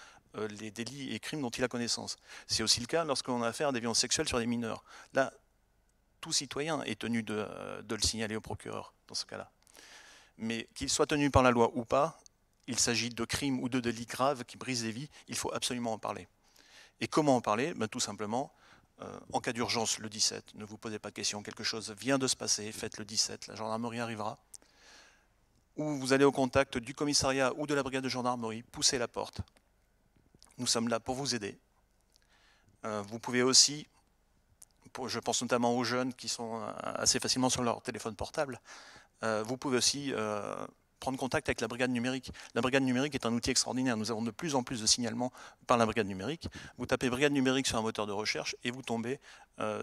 les délits et crimes dont il a connaissance. C'est aussi le cas lorsqu'on a affaire à des violences sexuelles sur des mineurs. Là, tout citoyen est tenu de le signaler au procureur dans ce cas-là. Mais qu'il soit tenu par la loi ou pas, il s'agit de crimes ou de délits graves qui brisent des vies, il faut absolument en parler. Et comment en parler? Tout simplement, en cas d'urgence, le 17, ne vous posez pas de questions, quelque chose vient de se passer, faites le 17, la gendarmerie arrivera. Ou vous allez au contact du commissariat ou de la brigade de gendarmerie, poussez la porte. Nous sommes là pour vous aider. Vous pouvez aussi, je pense notamment aux jeunes qui sont assez facilement sur leur téléphone portable, vous pouvez aussi prendre contact avec la brigade numérique. La brigade numérique est un outil extraordinaire. Nous avons de plus en plus de signalements par la brigade numérique. Vous tapez brigade numérique sur un moteur de recherche et vous tombez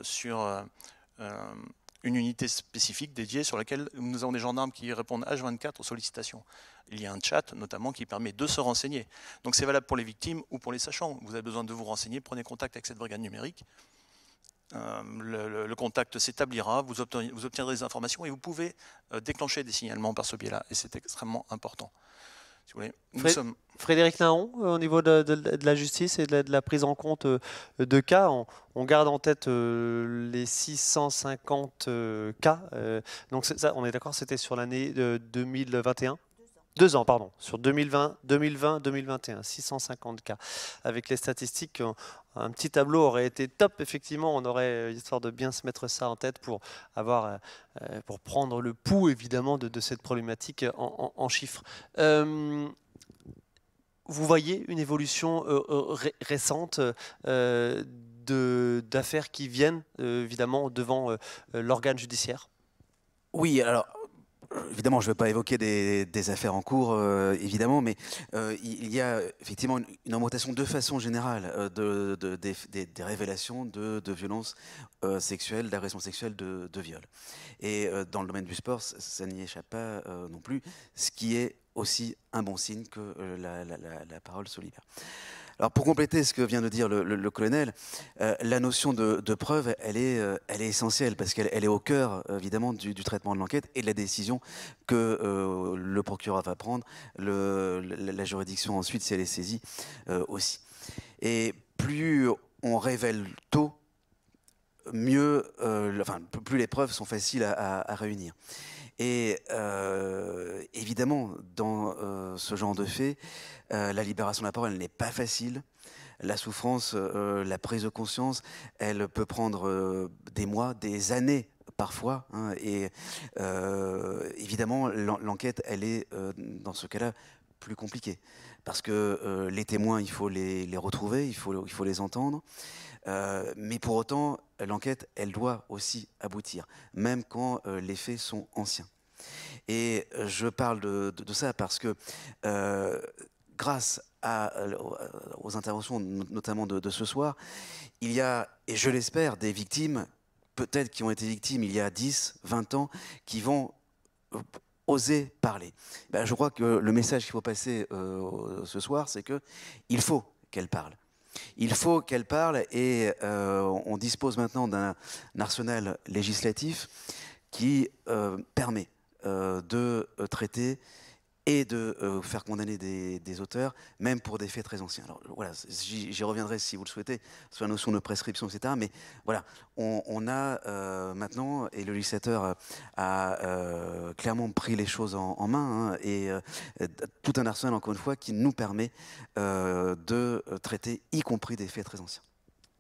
sur une unité spécifique dédiée sur laquelle nous avons des gendarmes qui répondent H24 aux sollicitations. Il y a un chat notamment qui permet de se renseigner. Donc c'est valable pour les victimes ou pour les sachants. Vous avez besoin de vous renseigner, prenez contact avec cette brigade numérique. Le contact s'établira, vous obtiendrez des informations et vous pouvez déclencher des signalements par ce biais-là. Et c'est extrêmement important. Si vous voulez, Frédéric Naon, au niveau de la justice et de la prise en compte de cas, on garde en tête les 650 cas. Donc ça, on est d'accord, c'était sur l'année 2021 ? 2 ans, pardon, sur 2020-2021, 650 cas. Avec les statistiques, un petit tableau aurait été top, effectivement, on aurait, histoire de bien se mettre ça en tête pour prendre le pouls, évidemment, de cette problématique en chiffres. Vous voyez une évolution récente d'affaires qui viennent, évidemment, devant l'organe judiciaire? Oui, alors... Évidemment, je ne vais pas évoquer des affaires en cours, évidemment, mais il y a effectivement une augmentation de façon générale des révélations de violences sexuelles, d'agressions sexuelles, de viols. Et dans le domaine du sport, ça n'y échappe pas non plus, ce qui est aussi un bon signe que la parole se libère. Alors pour compléter ce que vient de dire le colonel, la notion de preuve, elle est essentielle parce qu'elle est au cœur évidemment du traitement de l'enquête et de la décision que le procureur va prendre, la juridiction ensuite si elle est saisie aussi. Et plus on révèle tôt, mieux, plus les preuves sont faciles à réunir. Et évidemment, dans ce genre de fait, la libération de la parole, elle n'est pas facile. La souffrance, la prise de conscience, elle peut prendre des mois, des années parfois. Hein, et évidemment, l'enquête, elle est, dans ce cas-là, plus compliquée. Parce que les témoins, il faut les retrouver, il faut les entendre. Mais pour autant, l'enquête, elle doit aussi aboutir, même quand les faits sont anciens. Et je parle de ça parce que grâce aux interventions, notamment de ce soir, il y a, et je l'espère, des victimes, peut-être qui ont été victimes il y a 10, 20 ans, qui vont oser parler. Ben, je crois que le message qu'il faut passer ce soir, c'est qu'il faut qu'elle parle. Il faut qu'elle parle et on dispose maintenant d'un arsenal législatif qui permet de traiter et de faire condamner des auteurs, même pour des faits très anciens. Alors voilà, j'y reviendrai si vous le souhaitez, sur la notion de prescription, etc. Mais voilà, on a maintenant, et le législateur a clairement pris les choses en main, hein, et tout un arsenal, encore une fois, qui nous permet de traiter, y compris des faits très anciens.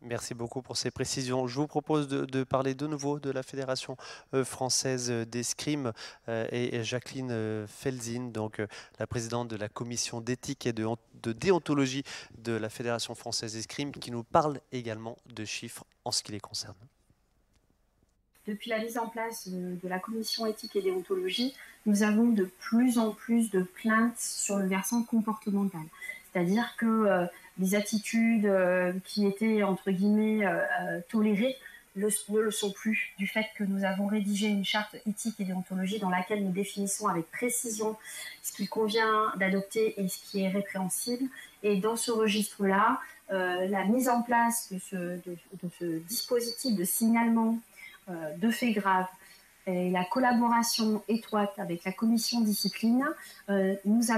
Merci beaucoup pour ces précisions. Je vous propose de parler de nouveau de la Fédération française d'escrime et Jacqueline Felzin, donc la présidente de la commission d'éthique et de déontologie de la Fédération française d'escrime, qui nous parle également de chiffres en ce qui les concerne. Depuis la mise en place de la commission éthique et déontologie, nous avons de plus en plus de plaintes sur le versant comportemental. C'est-à-dire que des attitudes qui étaient, entre guillemets, tolérées ne le sont plus, du fait que nous avons rédigé une charte éthique et déontologie dans laquelle nous définissons avec précision ce qu'il convient d'adopter et ce qui est répréhensible. Et dans ce registre-là, la mise en place de ce dispositif de signalement de faits graves et la collaboration étroite avec la commission discipline nous a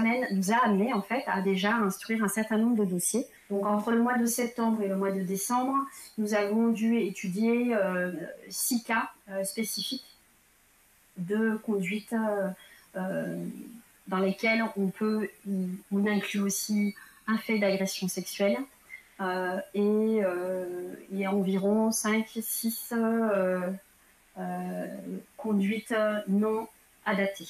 amené en fait à déjà instruire un certain nombre de dossiers. Donc entre le mois de septembre et le mois de décembre, nous avons dû étudier 6 cas spécifiques de conduite dans lesquels on inclut aussi un fait d'agression sexuelle et environ 5-6 conduite non adaptée.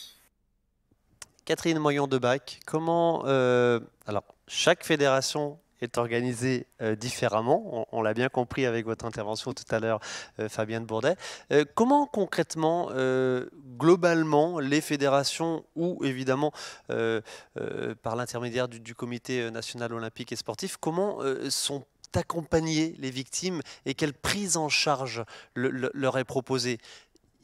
Catherine Moyon-Debac, comment... alors, chaque fédération est organisée différemment, on l'a bien compris avec votre intervention tout à l'heure, Fabienne Bourdet. Comment concrètement, globalement, les fédérations ou évidemment par l'intermédiaire du Comité national olympique et sportif, comment sont accompagner les victimes et quelle prise en charge leur est proposée?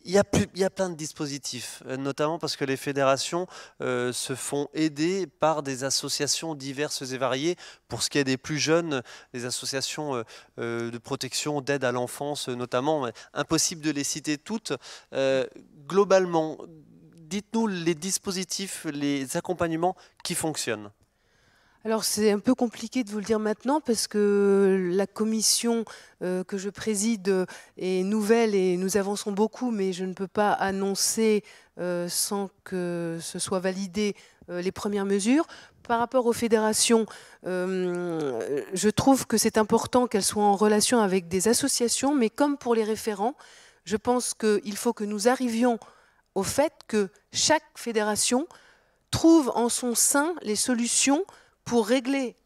Il y a plein de dispositifs, notamment parce que les fédérations se font aider par des associations diverses et variées. Pour ce qui est des plus jeunes, des associations de protection, d'aide à l'enfance notamment, impossible de les citer toutes. Globalement, dites-nous les dispositifs, les accompagnements qui fonctionnent. Alors c'est un peu compliqué de vous le dire maintenant parce que la commission que je préside est nouvelle et nous avançons beaucoup, mais je ne peux pas annoncer sans que ce soit validé les premières mesures. Par rapport aux fédérations, je trouve que c'est important qu'elles soient en relation avec des associations, mais comme pour les référents, je pense qu'il faut que nous arrivions au fait que chaque fédération trouve en son sein les solutions pour régler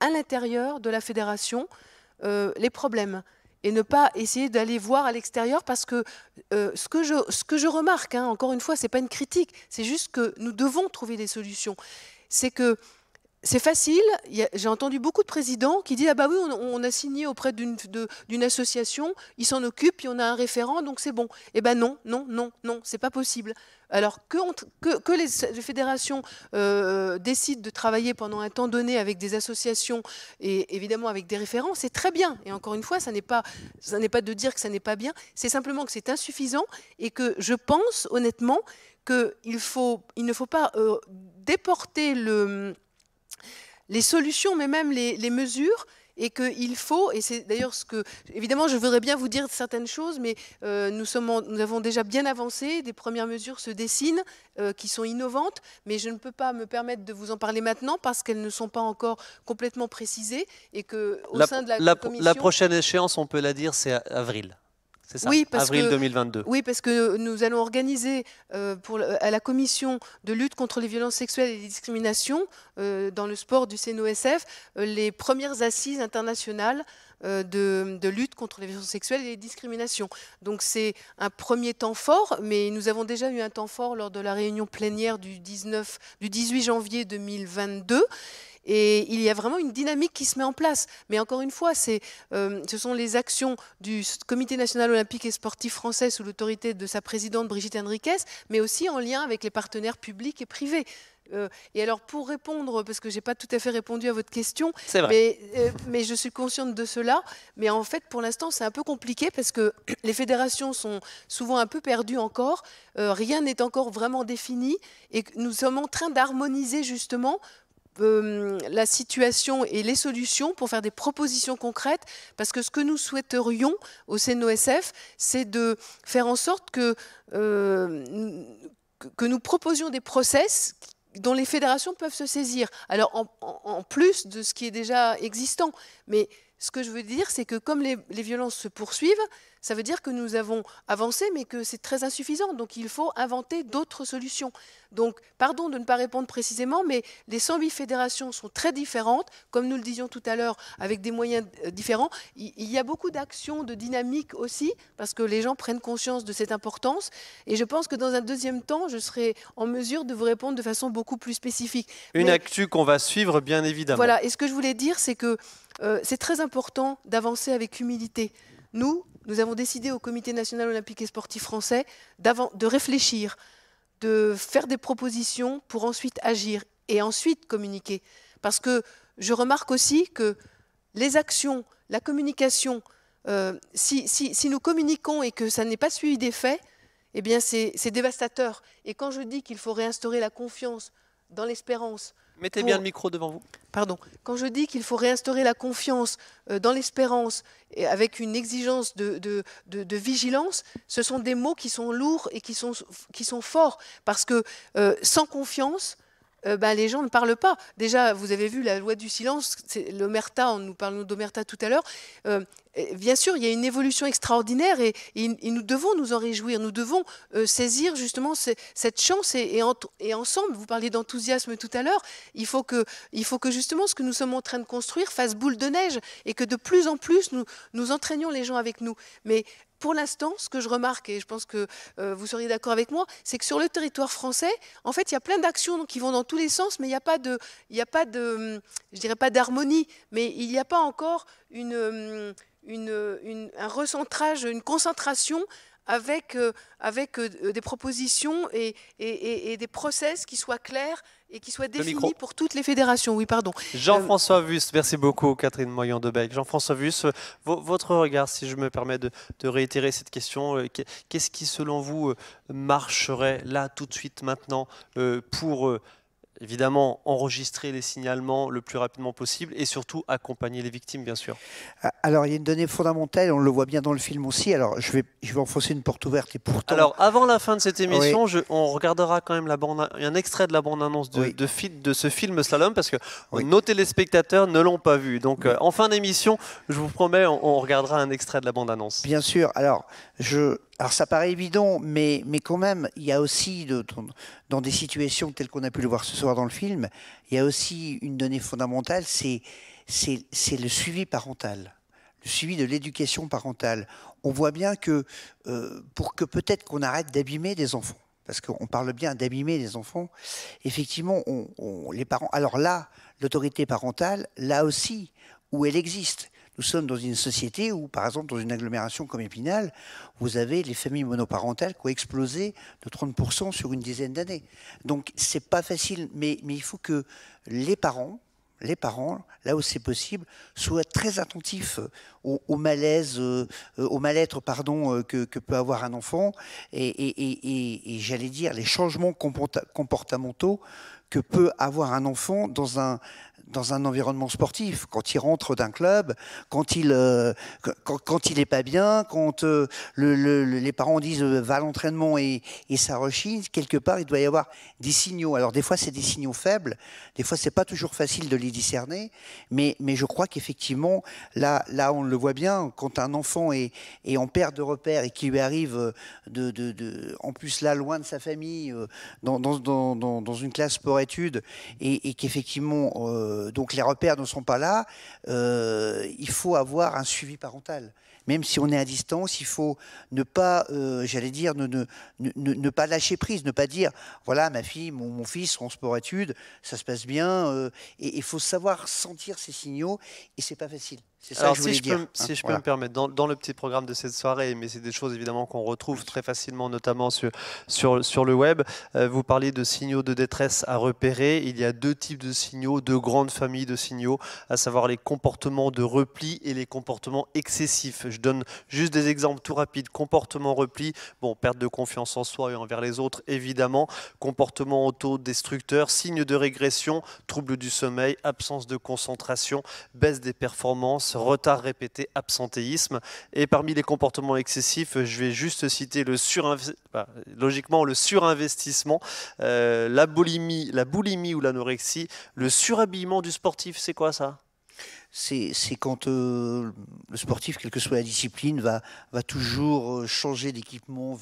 à l'intérieur de la fédération les problèmes et ne pas essayer d'aller voir à l'extérieur parce que ce que je remarque, hein, encore une fois, ce n'est pas une critique, c'est juste que nous devons trouver des solutions. C'est que c'est facile, j'ai entendu beaucoup de présidents qui disent « Ah bah oui, on a signé auprès d'une association, ils s'en occupent, puis on a un référent, donc c'est bon. » Eh ben non, non, non, non, c'est pas possible. Alors que les fédérations décident de travailler pendant un temps donné avec des associations et évidemment avec des référents, c'est très bien. Et encore une fois, ça n'est pas de dire que ça n'est pas bien, c'est simplement que c'est insuffisant et que je pense honnêtement qu'il ne faut pas déporter les solutions, mais même les mesures, et qu'il faut, et c'est d'ailleurs ce que, évidemment je voudrais bien vous dire certaines choses, mais nous avons déjà bien avancé, des premières mesures se dessinent, qui sont innovantes, mais je ne peux pas me permettre de vous en parler maintenant parce qu'elles ne sont pas encore complètement précisées, et qu'au sein de la commission... La prochaine échéance, on peut la dire, c'est avril. C'est ça, oui, avril 2022. Oui, parce que nous allons organiser à la commission de lutte contre les violences sexuelles et les discriminations dans le sport du CNOSF les premières assises internationales de lutte contre les violences sexuelles et les discriminations. Donc c'est un premier temps fort, mais nous avons déjà eu un temps fort lors de la réunion plénière du 18 janvier 2022. Et il y a vraiment une dynamique qui se met en place. Mais encore une fois, ce sont les actions du Comité national olympique et sportif français sous l'autorité de sa présidente Brigitte Henriquez, mais aussi en lien avec les partenaires publics et privés. Et alors pour répondre, parce que je n'ai pas tout à fait répondu à votre question, mais je suis consciente de cela, mais en fait pour l'instant c'est un peu compliqué parce que les fédérations sont souvent un peu perdues encore, rien n'est encore vraiment défini et nous sommes en train d'harmoniser justement la situation et les solutions pour faire des propositions concrètes, parce que ce que nous souhaiterions au CNOSF, c'est de faire en sorte que nous proposions des process dont les fédérations peuvent se saisir. Alors en plus de ce qui est déjà existant, mais ce que je veux dire, c'est que comme les violences se poursuivent, ça veut dire que nous avons avancé, mais que c'est très insuffisant. Donc il faut inventer d'autres solutions. Donc, pardon de ne pas répondre précisément, mais les 108 fédérations sont très différentes, comme nous le disions tout à l'heure, avec des moyens différents. Il y a beaucoup d'actions, de dynamique aussi, parce que les gens prennent conscience de cette importance. Et je pense que dans un deuxième temps, je serai en mesure de vous répondre de façon beaucoup plus spécifique. Une actu qu'on va suivre, bien évidemment. Voilà, et ce que je voulais dire, c'est que c'est très important d'avancer avec humilité. Nous avons décidé au Comité national olympique et sportif français de réfléchir, de faire des propositions pour ensuite agir et ensuite communiquer. Parce que je remarque aussi que les actions, la communication, si nous communiquons et que ça n'est pas suivi des faits, eh bien c'est dévastateur. Et quand je dis qu'il faut réinstaurer la confiance dans l'espérance... Mettez bien le micro devant vous. Pardon. Quand je dis qu'il faut réinstaurer la confiance dans l'espérance et avec une exigence de vigilance, ce sont des mots qui sont lourds et qui sont forts. Parce que sans confiance, les gens ne parlent pas. Déjà, vous avez vu la loi du silence, l'omerta, nous parlons d'omerta tout à l'heure. Bien sûr, il y a une évolution extraordinaire et nous devons nous en réjouir. Nous devons saisir justement cette chance et ensemble, vous parliez d'enthousiasme tout à l'heure, il faut que justement ce que nous sommes en train de construire fasse boule de neige et que de plus en plus nous entraînions les gens avec nous. Mais pour l'instant, ce que je remarque, et je pense que vous seriez d'accord avec moi, c'est que sur le territoire français, en fait, il y a plein d'actions qui vont dans tous les sens, mais il n'y a pas de, je dirais pas d'harmonie, mais il n'y a pas encore un recentrage, une concentration avec des propositions et des process qui soient clairs et qui soient définis pour toutes les fédérations. Oui, pardon. Jean-François Wüst, merci beaucoup Catherine Moyon-Debec. Jean-François Wüst, votre regard, si je me permets de réitérer cette question, qu'est-ce qui selon vous marcherait là tout de suite maintenant pour évidemment enregistrer les signalements le plus rapidement possible et surtout accompagner les victimes, bien sûr? Alors, il y a une donnée fondamentale, on le voit bien dans le film aussi. Alors, je vais enfoncer une porte ouverte et pourtant... Alors, avant la fin de cette émission, on regardera quand même un extrait de la bande-annonce de ce film Slalom, parce que nos téléspectateurs ne l'ont pas vu. Donc, en fin d'émission, je vous promets, on regardera un extrait de la bande-annonce. Bien sûr. Alors, ça paraît évident, mais quand même, il y a aussi, dans des situations telles qu'on a pu le voir ce soir dans le film, il y a aussi une donnée fondamentale, c'est le suivi parental, le suivi de l'éducation parentale. On voit bien que pour que peut-être qu'on arrête d'abîmer des enfants, parce qu'on parle bien d'abîmer des enfants, effectivement, les parents... Alors là, l'autorité parentale, là aussi, où elle existe. Nous sommes dans une société où, par exemple, dans une agglomération comme Épinal, vous avez les familles monoparentales qui ont explosé de 30% sur une dizaine d'années. Donc, c'est pas facile, mais il faut que les parents, là où c'est possible, soient très attentifs au malaise, au mal-être, que peut avoir un enfant, et j'allais dire les changements comportementaux que peut avoir un enfant dans dans un environnement sportif. Quand il rentre d'un club, quand il est pas bien, quand les parents disent va à l'entraînement et ça rechigne, quelque part il doit y avoir des signaux. Alors des fois c'est des signaux faibles, des fois c'est pas toujours facile de les discerner, mais je crois qu'effectivement là on le voit bien, quand un enfant est en perte de repère et qui lui arrive en plus là loin de sa famille, dans une classe sport-études, et qu'effectivement donc les repères ne sont pas là, il faut avoir un suivi parental. Même si on est à distance, il faut ne pas, j'allais dire, ne pas lâcher prise, ne pas dire, voilà, ma fille, mon fils sont en sport-études, ça se passe bien, et il faut savoir sentir ces signaux, et c'est pas facile. C'est ça que je voulais dire. Si je peux me permettre, dans le petit programme de cette soirée, mais c'est des choses évidemment qu'on retrouve très facilement, notamment sur le web, vous parlez de signaux de détresse à repérer. Il y a deux types de signaux, deux grandes familles de signaux, à savoir les comportements de repli et les comportements excessifs. Je donne juste des exemples tout rapides. Comportement repli, bon, perte de confiance en soi et envers les autres, évidemment. Comportement autodestructeur, signe de régression, trouble du sommeil, absence de concentration, baisse des performances, retard répété, absentéisme. Et parmi les comportements excessifs, je vais juste citer le surinvestissement, la boulimie ou l'anorexie, le surhabillement du sportif. C'est quoi ça ? C'est quand le sportif, quelle que soit la discipline, va toujours changer d'équipement,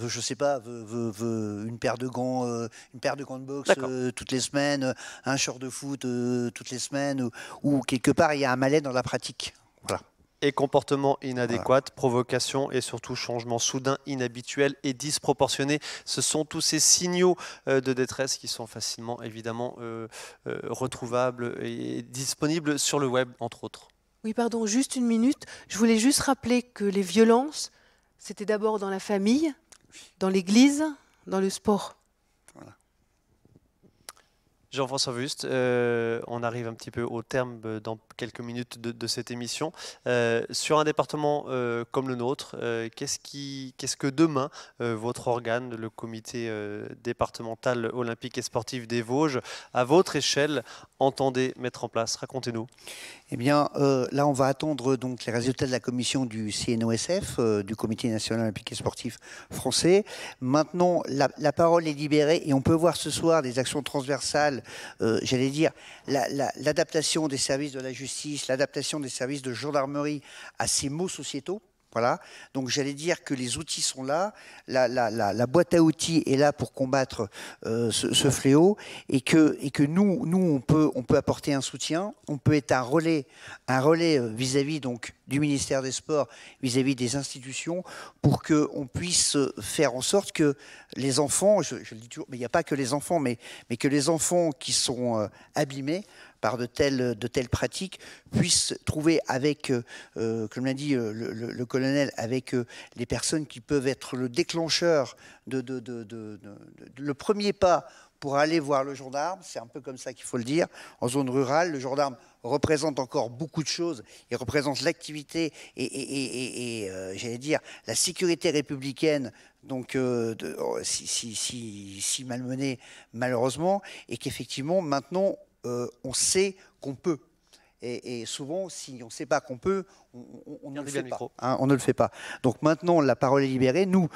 je sais pas, veut une paire de gants de boxe toutes les semaines, un short de foot toutes les semaines, ou quelque part il y a un malaise dans la pratique. Voilà. Et comportement inadéquat, provocation et surtout changement soudain, inhabituel et disproportionné. Ce sont tous ces signaux de détresse qui sont facilement, évidemment, retrouvables et disponibles sur le web, entre autres. Oui, pardon, juste une minute. Je voulais juste rappeler que les violences, c'était d'abord dans la famille, dans l'église, dans le sport. Voilà. Jean-François Wüst, on arrive un petit peu au terme dans quelques minutes de cette émission. Sur un département comme le nôtre, qu'est-ce que demain, votre organe, le comité départemental olympique et sportif des Vosges, à votre échelle, entendez mettre en place? Racontez-nous. Eh bien, là, on va attendre donc les résultats de la commission du CNOSF, du Comité national olympique et sportif français. Maintenant, la parole est libérée et on peut voir ce soir des actions transversales, j'allais dire, l'adaptation des services de la justice, l'adaptation des services de gendarmerie à ces maux sociétaux. Voilà, donc j'allais dire que les outils sont là, la boîte à outils est là pour combattre ce fléau, et que nous on peut apporter un soutien, on peut être un relais vis-à-vis donc du ministère des Sports, vis-à-vis des institutions, pour qu'on puisse faire en sorte que les enfants, je le dis toujours, mais il n'y a pas que les enfants, mais que les enfants qui sont abîmés par de telles pratiques puissent trouver avec, comme l'a dit le colonel, avec les personnes qui peuvent être le déclencheur, le premier pas pour aller voir le gendarme. C'est un peu comme ça qu'il faut le dire. En zone rurale, le gendarme représente encore beaucoup de choses. Il représente l'activité et j'allais dire, la sécurité républicaine, donc si malmenée malheureusement, et qu'effectivement, maintenant, on sait qu'on peut. Et souvent, si on ne sait pas qu'on peut, on ne le fait pas. Hein, on ne le fait pas. Donc maintenant, la parole est libérée. Nous,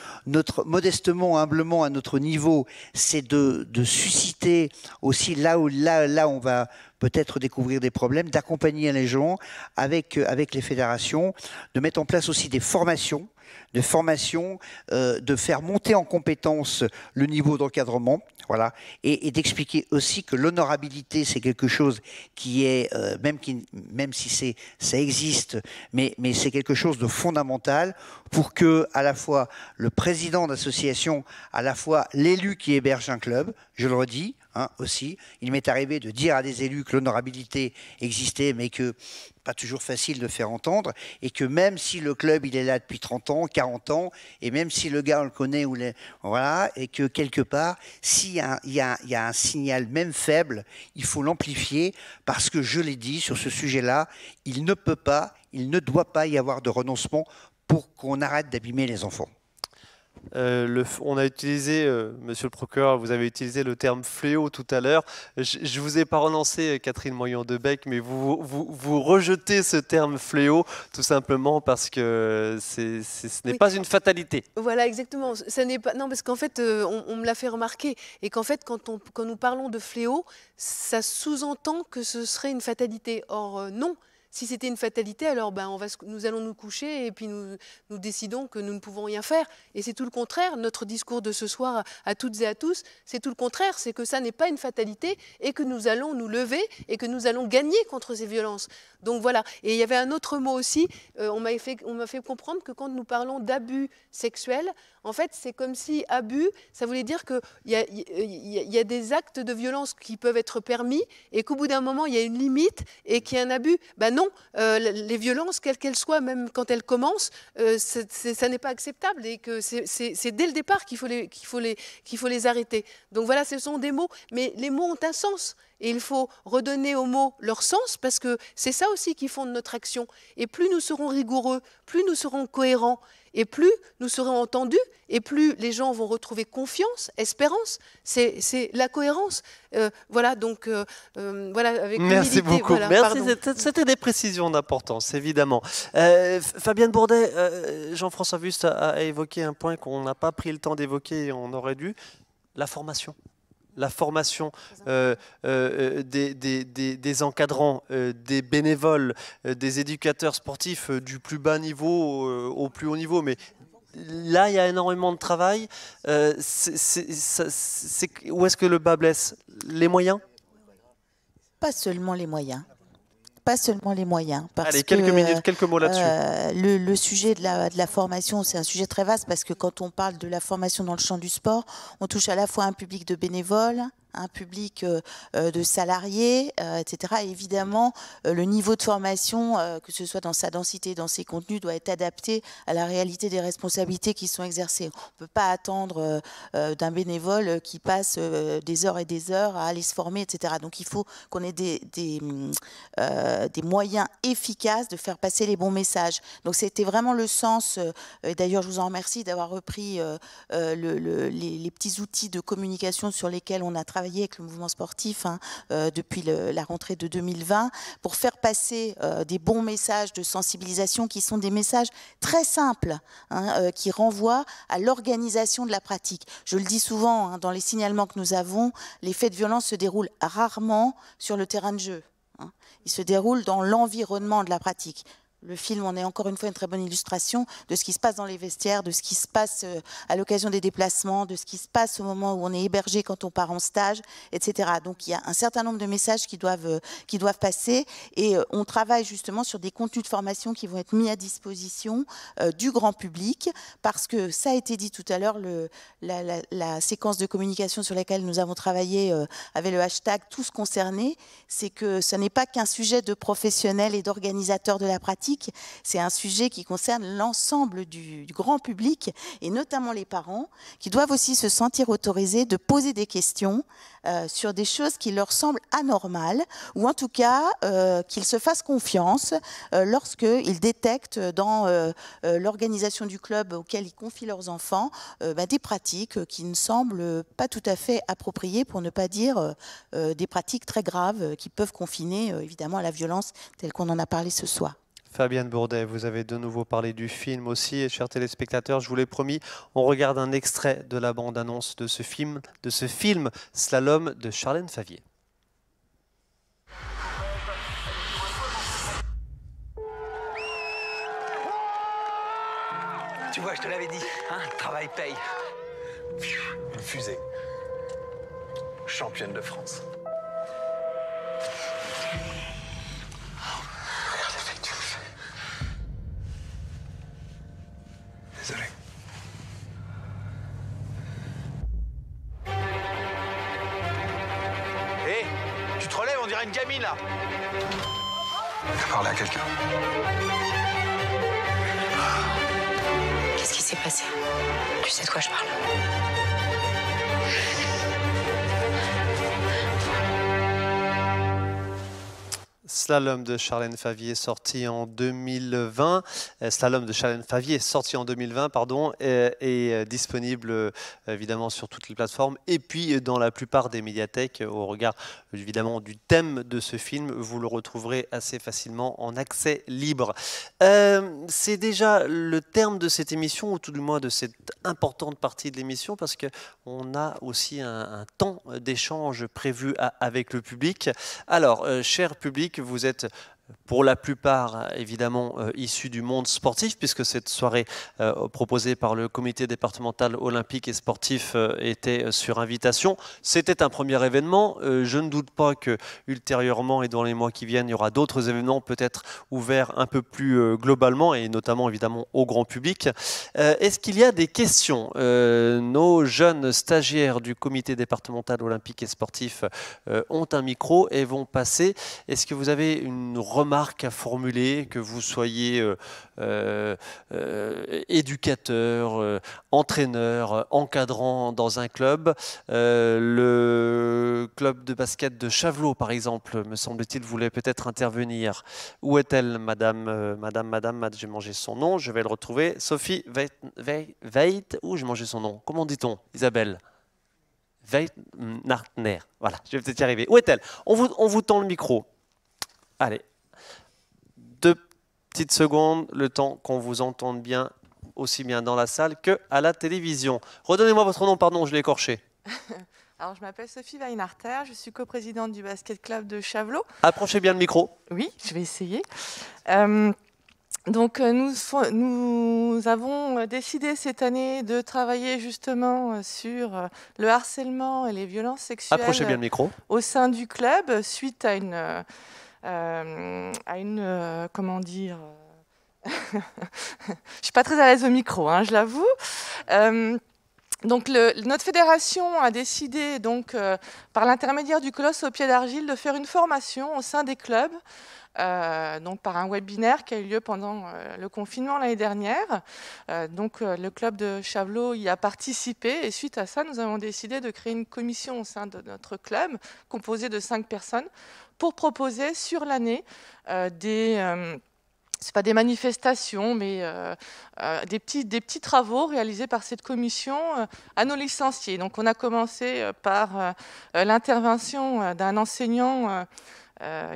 modestement, humblement, à notre niveau, c'est de susciter aussi là où on va peut-être découvrir des problèmes, d'accompagner les gens avec les fédérations, de mettre en place aussi des formations, de faire monter en compétence le niveau d'encadrement, voilà, et d'expliquer aussi que l'honorabilité, c'est quelque chose qui est, même si ça existe, mais c'est quelque chose de fondamental pour que, à la fois, le président d'association, à la fois l'élu qui héberge un club, je le redis, hein, aussi, il m'est arrivé de dire à des élus que l'honorabilité existait, mais que pas toujours facile de faire entendre, et que même si le club il est là depuis 30 ans, 40 ans, et même si le gars on le connaît, voilà, et que quelque part, s'il y a un signal même faible, il faut l'amplifier, parce que je l'ai dit sur ce sujet-là, il ne doit pas y avoir de renoncement pour qu'on arrête d'abîmer les enfants. On a utilisé, monsieur le procureur, vous avez utilisé le terme fléau tout à l'heure. Je ne vous ai pas relancé, Catherine Moyon-Debec, mais vous rejetez ce terme fléau tout simplement parce que ce n'est pas une fatalité. Voilà, exactement. Ça n'est pas... Non, parce qu'en fait, on me l'a fait remarquer. Et qu'en fait, quand nous parlons de fléau, ça sous-entend que ce serait une fatalité. Or, non. Si c'était une fatalité, alors nous allons nous coucher et puis nous décidons que nous ne pouvons rien faire. Et c'est tout le contraire. Notre discours de ce soir à toutes et à tous, c'est tout le contraire. C'est que ça n'est pas une fatalité et que nous allons nous lever et que nous allons gagner contre ces violences. Donc voilà. Et il y avait un autre mot aussi. On m'a fait comprendre que quand nous parlons d'abus sexuels, en fait, c'est comme si abus, ça voulait dire qu'il y a des actes de violence qui peuvent être permis et qu'au bout d'un moment, il y a une limite et qu'il y a un abus. Ben non, les violences, quelles qu'elles soient, même quand elles commencent, ça n'est pas acceptable et que c'est dès le départ qu'il faut les arrêter. Donc voilà, ce sont des mots, mais les mots ont un sens. Et il faut redonner aux mots leur sens parce que c'est ça aussi qui fonde notre action. Et plus nous serons rigoureux, plus nous serons cohérents, et plus nous serons entendus, et plus les gens vont retrouver confiance, espérance. C'est la cohérence. Voilà, donc voilà, avec merci humilité, beaucoup. Voilà, merci, c'était des précisions d'importance, évidemment. Fabienne Bourdet, Jean-François Wüst a évoqué un point qu'on n'a pas pris le temps d'évoquer et on aurait dû, la formation. La formation des encadrants, des bénévoles, des éducateurs sportifs du plus bas niveau au plus haut niveau. Mais là, il y a énormément de travail. Où est-ce que le bas blesse? Les moyens? Pas seulement les moyens. Pas seulement les moyens. Parce Allez, quelques minutes, quelques mots là-dessus. Le sujet de la formation, c'est un sujet très vaste parce que quand on parle de la formation dans le champ du sport, on touche à la fois un public de bénévoles, un public de salariés, etc. Et évidemment, le niveau de formation, que ce soit dans sa densité, dans ses contenus, doit être adapté à la réalité des responsabilités qui sont exercées. On ne peut pas attendre d'un bénévole qui passe des heures et des heures à aller se former, etc. Donc il faut qu'on ait des moyens efficaces de faire passer les bons messages. Donc c'était vraiment le sens, et d'ailleurs je vous en remercie d'avoir repris les petits outils de communication sur lesquels on a travaillé avec le mouvement sportif depuis la rentrée de 2020 pour faire passer des bons messages de sensibilisation qui sont des messages très simples qui renvoient à l'organisation de la pratique. Je le dis souvent, dans les signalements que nous avons, les faits de violence se déroulent rarement sur le terrain de jeu. Ils se déroulent dans l'environnement de la pratique. Le film en est encore une fois une très bonne illustration de ce qui se passe dans les vestiaires, de ce qui se passe à l'occasion des déplacements, de ce qui se passe au moment où on est hébergé quand on part en stage, etc. Donc il y a un certain nombre de messages qui doivent passer et on travaille justement sur des contenus de formation qui vont être mis à disposition du grand public parce que ça a été dit tout à l'heure, la séquence de communication sur laquelle nous avons travaillé avec le hashtag tous concernés, c'est que ce n'est pas qu'un sujet de professionnels et d'organisateurs de la pratique. C'est un sujet qui concerne l'ensemble du grand public et notamment les parents qui doivent aussi se sentir autorisés de poser des questions sur des choses qui leur semblent anormales ou en tout cas qu'ils se fassent confiance lorsqu'ils détectent dans l'organisation du club auquel ils confient leurs enfants des pratiques qui ne semblent pas tout à fait appropriées, pour ne pas dire des pratiques très graves qui peuvent confiner évidemment à la violence telle qu'on en a parlé ce soir. Fabienne Bourdet, vous avez de nouveau parlé du film aussi. Et chers téléspectateurs, je vous l'ai promis, on regarde un extrait de la bande-annonce de ce film Slalom de Charlène Favier. Tu vois, je te l'avais dit, le travail paye. Une fusée. Championne de France. Désolé. Hé, tu te relèves, on dirait une gamine là. T'as parlé à quelqu'un. Qu'est-ce qui s'est passé? Tu sais de quoi je parle? Slalom de Charlène Favier sorti en 2020. Slalom de Charlène Favier sorti en 2020, pardon, est disponible évidemment sur toutes les plateformes et puis dans la plupart des médiathèques. Au regard évidemment du thème de ce film, vous le retrouverez assez facilement en accès libre. C'est déjà le terme de cette émission, ou tout du moins de cette importante partie de l'émission, parce qu'on a aussi un temps d'échange prévu avec le public. Alors, cher public, vous êtes pour la plupart évidemment issus du monde sportif, puisque cette soirée proposée par le comité départemental olympique et sportif était sur invitation. C'était un premier événement. Je ne doute pas que ultérieurement et dans les mois qui viennent, il y aura d'autres événements peut-être ouverts un peu plus globalement et notamment évidemment au grand public. Est-ce qu'il y a des questions? Nos jeunes stagiaires du comité départemental olympique et sportif ont un micro et vont passer. Est-ce que vous avez une remarque à formuler, que vous soyez éducateur, entraîneur, encadrant dans un club? Le club de basket de Chavelot, par exemple, me semble-t-il, voulait peut-être intervenir. Où est-elle, madame, j'ai mangé son nom, je vais le retrouver. Sophie Veit, où j'ai mangé son nom? Comment dit-on, Isabelle? Veitnartner, voilà, je vais peut-être y arriver. Où est-elle? On vous tend le micro. Allez. 2 petites secondes, le temps qu'on vous entende bien, aussi bien dans la salle qu'à la télévision. Redonnez-moi votre nom, pardon, je l'ai écorché. Alors, je m'appelle Sophie Weinarter, je suis coprésidente du basket club de Chavelot. Approchez bien le micro. Oui, je vais essayer. Donc, nous avons décidé cette année de travailler justement sur le harcèlement et les violences sexuelles. Approchez bien le micro. Au sein du club, suite à comment dire, je suis pas très à l'aise au micro, hein, je l'avoue. Donc notre fédération a décidé donc par l'intermédiaire du Colosse au pied d'argile de faire une formation au sein des clubs. Donc par un webinaire qui a eu lieu pendant le confinement l'année dernière. Donc le club de Chavelot y a participé et suite à ça, nous avons décidé de créer une commission au sein de notre club composée de 5 personnes pour proposer sur l'année c'est pas des manifestations, mais des petits travaux réalisés par cette commission à nos licenciés. Donc on a commencé par l'intervention d'un enseignant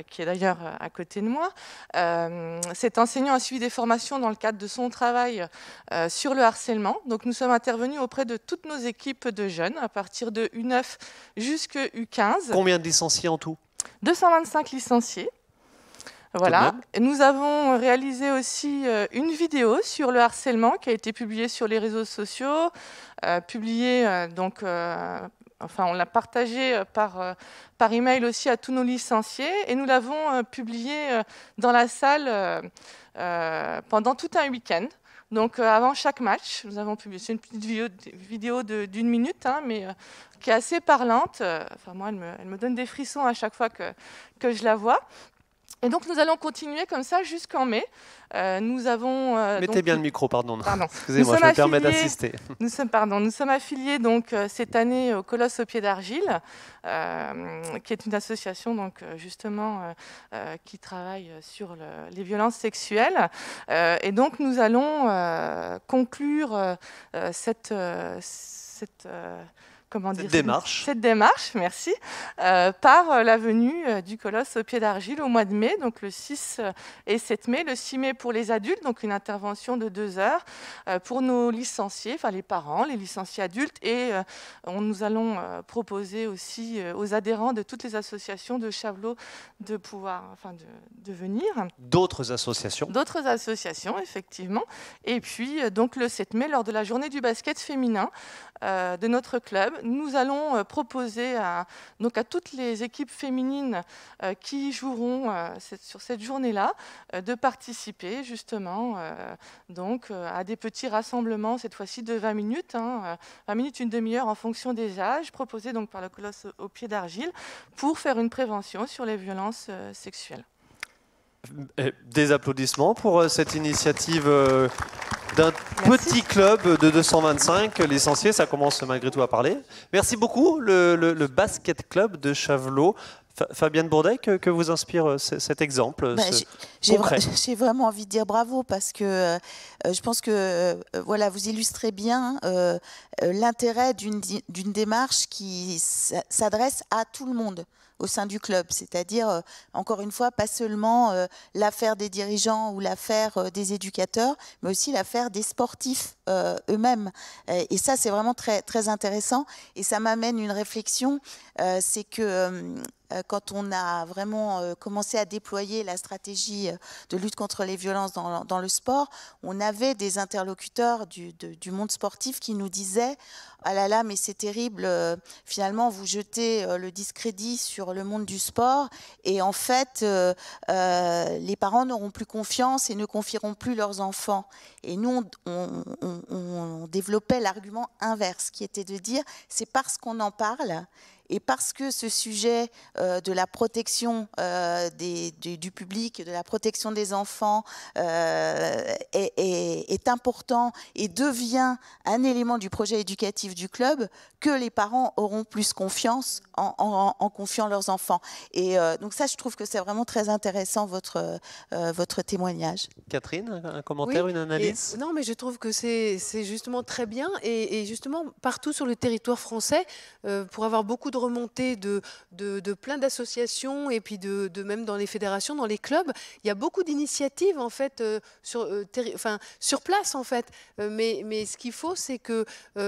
qui est d'ailleurs à côté de moi. Cet enseignant a suivi des formations dans le cadre de son travail sur le harcèlement. Donc nous sommes intervenus auprès de toutes nos équipes de jeunes, à partir de U9 jusqu'à U15. Combien de licenciés en tout? 225 licenciés. Voilà. Et nous avons réalisé aussi une vidéo sur le harcèlement qui a été publiée sur les réseaux sociaux, enfin, on l'a partagé par email aussi à tous nos licenciés et nous l'avons publié dans la salle pendant tout un week-end. Donc avant chaque match, nous avons publié, c'est une petite vidéo d'1 minute, hein, mais qui est assez parlante. Enfin, moi, elle me donne des frissons à chaque fois que je la vois. Et donc, nous allons continuer comme ça jusqu'en mai. Nous avons... Mettez bien le micro, pardon. Excusez-moi, je me permets d'assister. Nous sommes affiliés donc, cette année au Colosse au pied d'argile, qui est une association donc, justement qui travaille sur les violences sexuelles. Et donc, nous allons conclure cette démarche, merci, par la venue du Colosse au pied d'argile au mois de mai, donc le 6 et 7 mai. Le 6 mai pour les adultes, donc une intervention de 2 heures pour nos licenciés, enfin les parents, les licenciés adultes, et nous allons proposer aussi aux adhérents de toutes les associations de Chavelot de venir. D'autres associations. D'autres associations, effectivement. Et puis, donc le 7 mai, lors de la journée du basket féminin de notre club, nous allons proposer à toutes les équipes féminines qui joueront sur cette journée-là de participer justement à des petits rassemblements, cette fois-ci de 20 minutes, 20 minutes, une demi-heure en fonction des âges, proposés donc par le Colosse au pied d'argile pour faire une prévention sur les violences sexuelles. Des applaudissements pour cette initiative d'un petit club de 225 licenciés. Ça commence malgré tout à parler. Merci beaucoup, le Basket Club de Chavelot. Fabienne Bourdet, que vous inspire cet exemple J'ai vraiment envie de dire bravo parce que je pense que voilà, vous illustrez bien l'intérêt d'une démarche qui s'adresse à tout le monde au sein du club, c'est-à-dire, encore une fois, pas seulement l'affaire des dirigeants ou l'affaire des éducateurs, mais aussi l'affaire des sportifs eux-mêmes. Et ça, c'est vraiment très, très intéressant. Et ça m'amène une réflexion, c'est que quand on a vraiment commencé à déployer la stratégie de lutte contre les violences dans le sport, on avait des interlocuteurs du monde sportif qui nous disaient « Ah là là, mais c'est terrible, finalement vous jetez le discrédit sur le monde du sport et en fait les parents n'auront plus confiance et ne confieront plus leurs enfants ». Et nous, on développait l'argument inverse qui était de dire « C'est parce qu'on en parle ». Et parce que ce sujet de la protection du public, de la protection des enfants est important et devient un élément du projet éducatif du club, que les parents auront plus confiance en confiant leurs enfants. Et donc ça, je trouve que c'est vraiment très intéressant, votre témoignage. Catherine, un commentaire, oui, une analyse? Non, mais je trouve que c'est justement très bien. Et justement, partout sur le territoire français, pour avoir beaucoup de remontées de plein d'associations et puis même dans les fédérations, dans les clubs, il y a beaucoup d'initiatives en fait sur place en fait. Mais ce qu'il faut, c'est que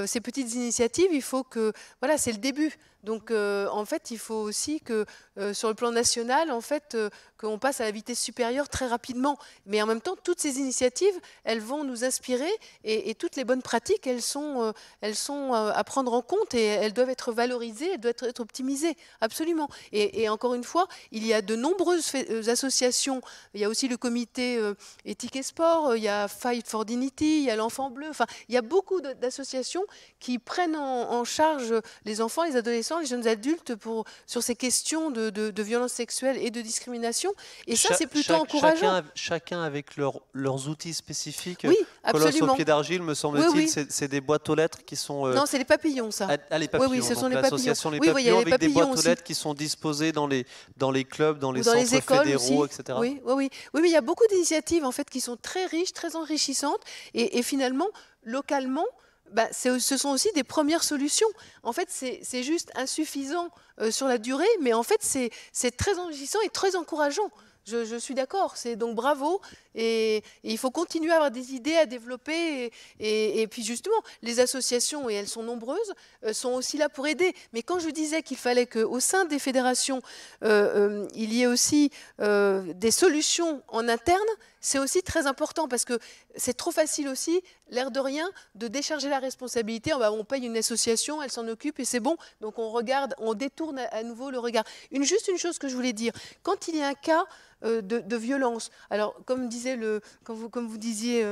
ces petites initiatives, il faut que voilà, c'est le début. Donc, en fait, il faut aussi que, sur le plan national, en fait, qu'on passe à la vitesse supérieure très rapidement. Mais en même temps, toutes ces initiatives, elles vont nous inspirer et toutes les bonnes pratiques, elles sont à prendre en compte et elles doivent être valorisées, elles doivent être optimisées, absolument. Et encore une fois, il y a de nombreuses associations. Il y a aussi le comité éthique et sport, il y a Fight for Dignity, il y a l'Enfant Bleu. Enfin, il y a beaucoup d'associations qui prennent en charge les enfants, les adolescents, les jeunes adultes sur ces questions de violences sexuelles et de discrimination. Et ça, c'est plutôt encourageant. Chacun avec leurs outils spécifiques. Oui, Colosse absolument. au pied d'argile, me semble-t-il, oui. C'est des boîtes aux lettres qui sont... Non, c'est les papillons, ça. Les papillons. Oui, ce sont les papillons. L'association Les Oui, Papillons, il y a les avec des boîtes papillons aux lettres qui sont disposées dans les clubs, dans les dans centres les écoles fédéraux, aussi. etc. Oui, mais il y a beaucoup d'initiatives en fait qui sont très riches, très enrichissantes, et finalement, localement, ce sont aussi des premières solutions. En fait, c'est juste insuffisant sur la durée, mais en fait, c'est très enrichissant et très encourageant. Je suis d'accord, c'est donc bravo, et il faut continuer à avoir des idées à développer, et puis justement, les associations, et elles sont nombreuses, sont aussi là pour aider. Mais quand je disais qu'il fallait qu'au sein des fédérations, il y ait aussi des solutions en interne, c'est aussi très important, parce que c'est trop facile aussi, l'air de rien, de décharger la responsabilité. On paye une association, elle s'en occupe et c'est bon. Donc on regarde, on détourne à nouveau le regard. Juste une chose que je voulais dire, quand il y a un cas de violence, alors comme vous disiez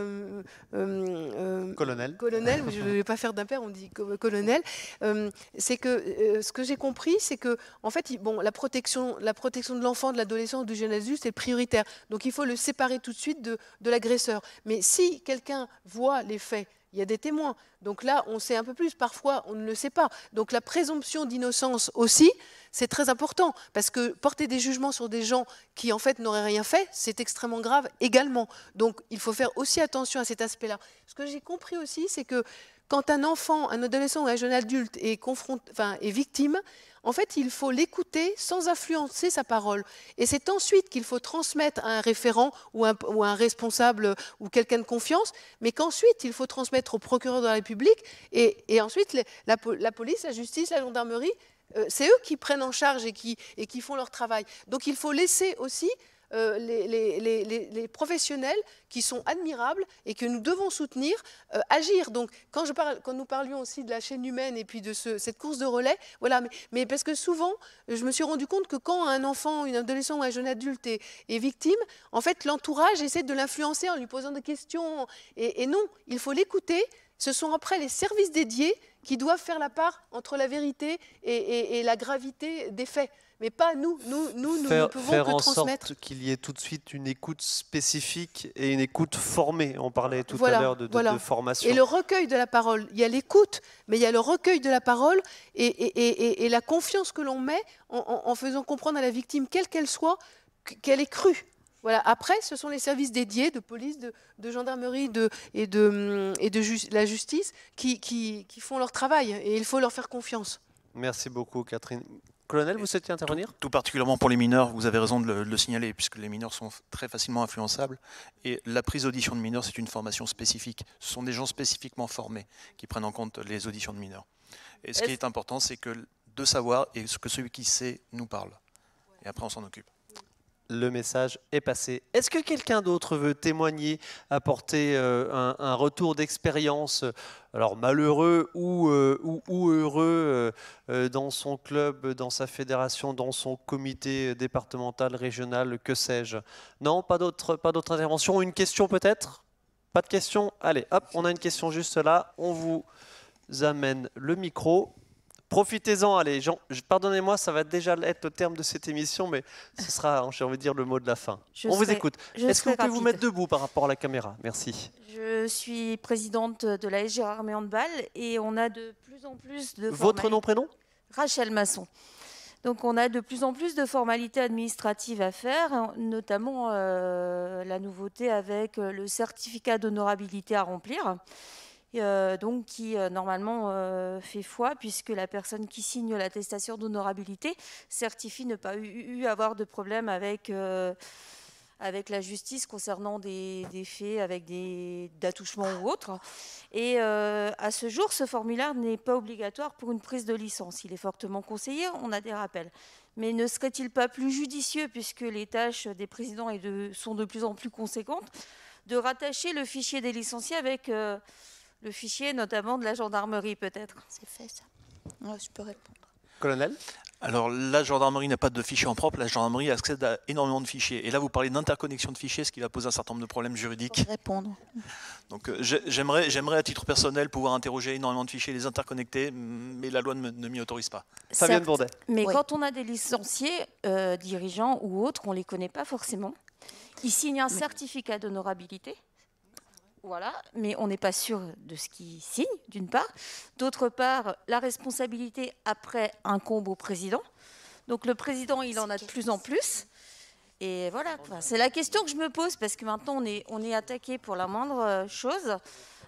colonel, je ne vais pas faire d'impair, on dit colonel, c'est que ce que j'ai compris, c'est que en fait, la protection de l'enfant, de l'adolescent ou du jeune adulte, c'est prioritaire. Donc il faut le séparer tout de suite de l'agresseur. Mais si quelqu'un voit les faits, il y a des témoins. Donc là, on sait un peu plus. Parfois, on ne le sait pas. Donc la présomption d'innocence aussi, c'est très important. Parce que porter des jugements sur des gens qui, en fait, n'auraient rien fait, c'est extrêmement grave également. Donc il faut faire aussi attention à cet aspect-là. Ce que j'ai compris aussi, c'est que quand un enfant, un adolescent ou un jeune adulte est victime, en fait, il faut l'écouter sans influencer sa parole. Et c'est ensuite qu'il faut transmettre à un référent ou un responsable ou quelqu'un de confiance, mais qu'ensuite, il faut transmettre au procureur de la République et ensuite la police, la justice, la gendarmerie, c'est eux qui prennent en charge et qui font leur travail. Donc il faut laisser aussi les professionnels qui sont admirables et que nous devons soutenir, agir. Donc, quand nous parlions aussi de la chaîne humaine et puis de cette course de relais, voilà, mais parce que souvent, je me suis rendu compte que quand un enfant, une adolescent ou un jeune adulte est victime, en fait, l'entourage essaie de l'influencer en lui posant des questions. Et non, il faut l'écouter. Ce sont après les services dédiés qui doivent faire la part entre la vérité et la gravité des faits. mais pas nous. Nous ne pouvons faire que en transmettre. sorte qu'il y ait tout de suite une écoute spécifique et une écoute formée. On parlait tout à l'heure de formation. Et le recueil de la parole, il y a l'écoute, mais il y a le recueil de la parole et la confiance que l'on met en faisant comprendre à la victime, quelle qu'elle soit, qu'elle est crue. Voilà. Après, ce sont les services dédiés de police, de gendarmerie et de la justice qui font leur travail et il faut leur faire confiance. Merci beaucoup, Catherine. Colonel, vous souhaitiez intervenir ? Tout particulièrement pour les mineurs, vous avez raison de le signaler, puisque les mineurs sont très facilement influençables. Et la prise d'audition de mineurs, c'est une formation spécifique. Ce sont des gens spécifiquement formés qui prennent en compte les auditions de mineurs. Et ce qui est important, c'est de savoir et que celui qui sait nous parle. Et après, on s'en occupe. Le message est passé. Est-ce que quelqu'un d'autre veut témoigner, apporter un retour d'expérience, alors malheureux ou heureux, dans son club, dans sa fédération, dans son comité départemental, régional, que sais-je? Non, pas d'autres interventions. Une question peut-être? Pas de question? Allez, hop, on a une question juste là. On vous amène le micro. Profitez-en, allez, Jean, pardonnez-moi, ça va déjà être le terme de cette émission, mais ce sera, j'ai envie de dire, le mot de la fin. On vous écoute. Est-ce que vous pouvez vous mettre debout par rapport à la caméra? Merci. Je suis présidente de la SG Armée Handball et on a de plus en plus de... Votre nom, prénom? Rachel Masson. Donc on a de plus en plus de formalités administratives à faire, notamment la nouveauté avec le certificat d'honorabilité à remplir. Donc qui normalement fait foi puisque la personne qui signe l'attestation d'honorabilité certifie ne pas avoir de problème avec la justice concernant des faits avec d'attouchements ou autres. Et à ce jour, ce formulaire n'est pas obligatoire pour une prise de licence. Il est fortement conseillé, on a des rappels. Mais ne serait-il pas plus judicieux, puisque les tâches des présidents sont de plus en plus conséquentes, de rattacher le fichier des licenciés avec... le fichier, notamment de la gendarmerie, peut-être. C'est fait, ça. Ouais, je peux répondre. Colonel? Alors, la gendarmerie n'a pas de fichier en propre. La gendarmerie accède à énormément de fichiers. Et là, vous parlez d'interconnexion de fichiers, ce qui va poser un certain nombre de problèmes juridiques. Pour répondre. Donc, j'aimerais, à titre personnel, pouvoir interroger énormément de fichiers, les interconnecter, mais la loi ne m'y autorise pas. Fabienne Bourdet. Mais quand on a des licenciés, dirigeants ou autres, on ne les connaît pas forcément. Ils signent un certificat d'honorabilité. Voilà, mais on n'est pas sûr de ce qu'ils signent, d'une part. D'autre part, la responsabilité après incombe au président. Donc le président, il en a de plus en plus. Et voilà, c'est la question que je me pose, parce que maintenant, on est attaqué pour la moindre chose.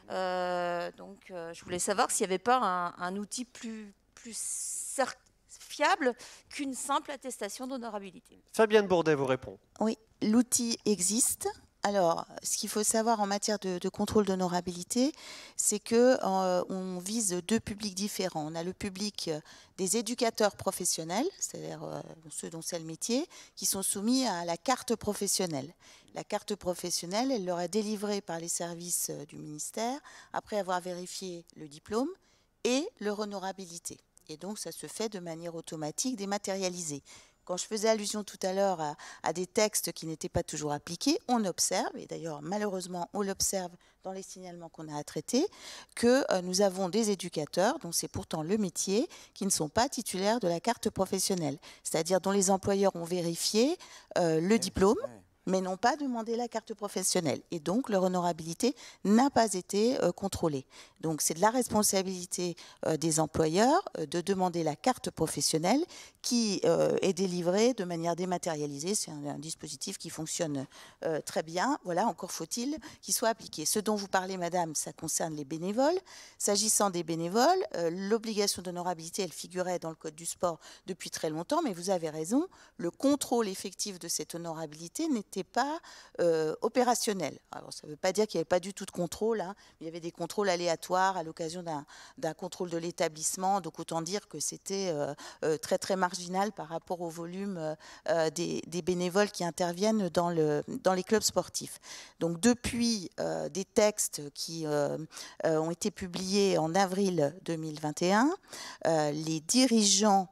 Donc je voulais savoir s'il n'y avait pas un outil plus fiable qu'une simple attestation d'honorabilité. Fabienne Bourdet vous répond. Oui, l'outil existe. Alors, ce qu'il faut savoir en matière de contrôle d'honorabilité, c'est qu'on vise deux publics différents. On a le public des éducateurs professionnels, c'est-à-dire ceux dont c'est le métier, qui sont soumis à la carte professionnelle. La carte professionnelle, elle leur est délivrée par les services du ministère après avoir vérifié le diplôme et leur honorabilité. Et donc, ça se fait de manière automatique, dématérialisée. Quand je faisais allusion tout à l'heure à des textes qui n'étaient pas toujours appliqués, on observe, et d'ailleurs malheureusement on l'observe dans les signalements qu'on a à traiter, que nous avons des éducateurs, dont c'est pourtant le métier, qui ne sont pas titulaires de la carte professionnelle, c'est-à-dire dont les employeurs ont vérifié le diplôme, mais n'ont pas demandé la carte professionnelle. Et donc, leur honorabilité n'a pas été contrôlée. Donc, c'est de la responsabilité des employeurs de demander la carte professionnelle qui est délivrée de manière dématérialisée. C'est un dispositif qui fonctionne très bien. Voilà, encore faut-il qu'il soit appliqué. Ce dont vous parlez, madame, ça concerne les bénévoles. S'agissant des bénévoles, l'obligation d'honorabilité, elle figurait dans le Code du sport depuis très longtemps, mais vous avez raison, le contrôle effectif de cette honorabilité n'était pas opérationnel. Alors, ça ne veut pas dire qu'il n'y avait pas du tout de contrôle, hein, mais il y avait des contrôles aléatoires à l'occasion d'un contrôle de l'établissement, donc autant dire que c'était très très marginal par rapport au volume des bénévoles qui interviennent dans les clubs sportifs. Donc depuis des textes qui ont été publiés en avril 2021, les dirigeants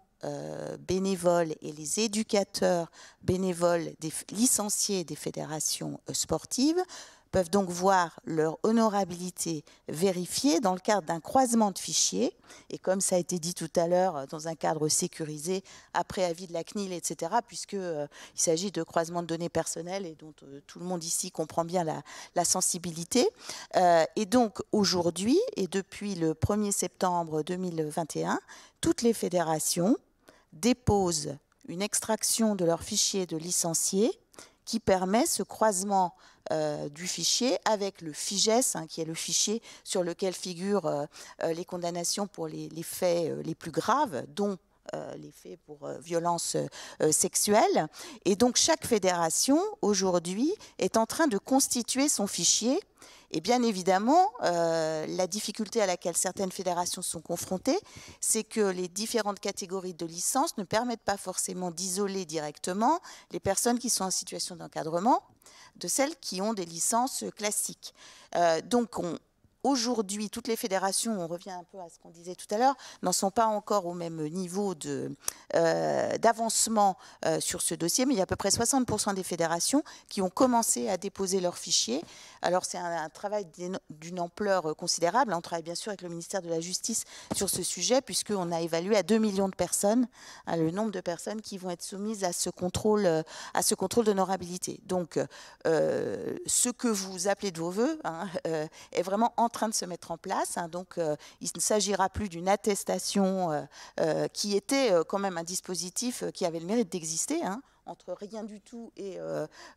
bénévoles et les éducateurs bénévoles des licenciés des fédérations sportives peuvent donc voir leur honorabilité vérifiée dans le cadre d'un croisement de fichiers, et comme ça a été dit tout à l'heure, dans un cadre sécurisé, après avis de la CNIL, etc., puisqu'il s'agit de croisement de données personnelles et dont tout le monde ici comprend bien la sensibilité. Et donc aujourd'hui, et depuis le 1er septembre 2021, toutes les fédérations déposent une extraction de leur fichier de licenciés qui permet ce croisement du fichier avec le FIGES, qui est le fichier sur lequel figurent les condamnations pour les faits les plus graves, dont les faits pour violences sexuelles. Et donc chaque fédération, aujourd'hui, est en train de constituer son fichier. Et bien évidemment, la difficulté à laquelle certaines fédérations sont confrontées, c'est que les différentes catégories de licences ne permettent pas forcément d'isoler directement les personnes qui sont en situation d'encadrement de celles qui ont des licences classiques. Donc aujourd'hui, toutes les fédérations, on revient un peu à ce qu'on disait tout à l'heure, n'en sont pas encore au même niveau d'avancement sur ce dossier, mais il y a à peu près 60% des fédérations qui ont commencé à déposer leurs fichiers. Alors c'est un travail d'une ampleur considérable. On travaille bien sûr avec le ministère de la Justice sur ce sujet, puisqu'on a évalué à 2 millions de personnes le nombre de personnes qui vont être soumises à ce contrôle d'honorabilité. Donc ce que vous appelez de vos voeux est vraiment en train de se mettre en place. Donc, il ne s'agira plus d'une attestation qui était quand même un dispositif qui avait le mérite d'exister, entre rien du tout et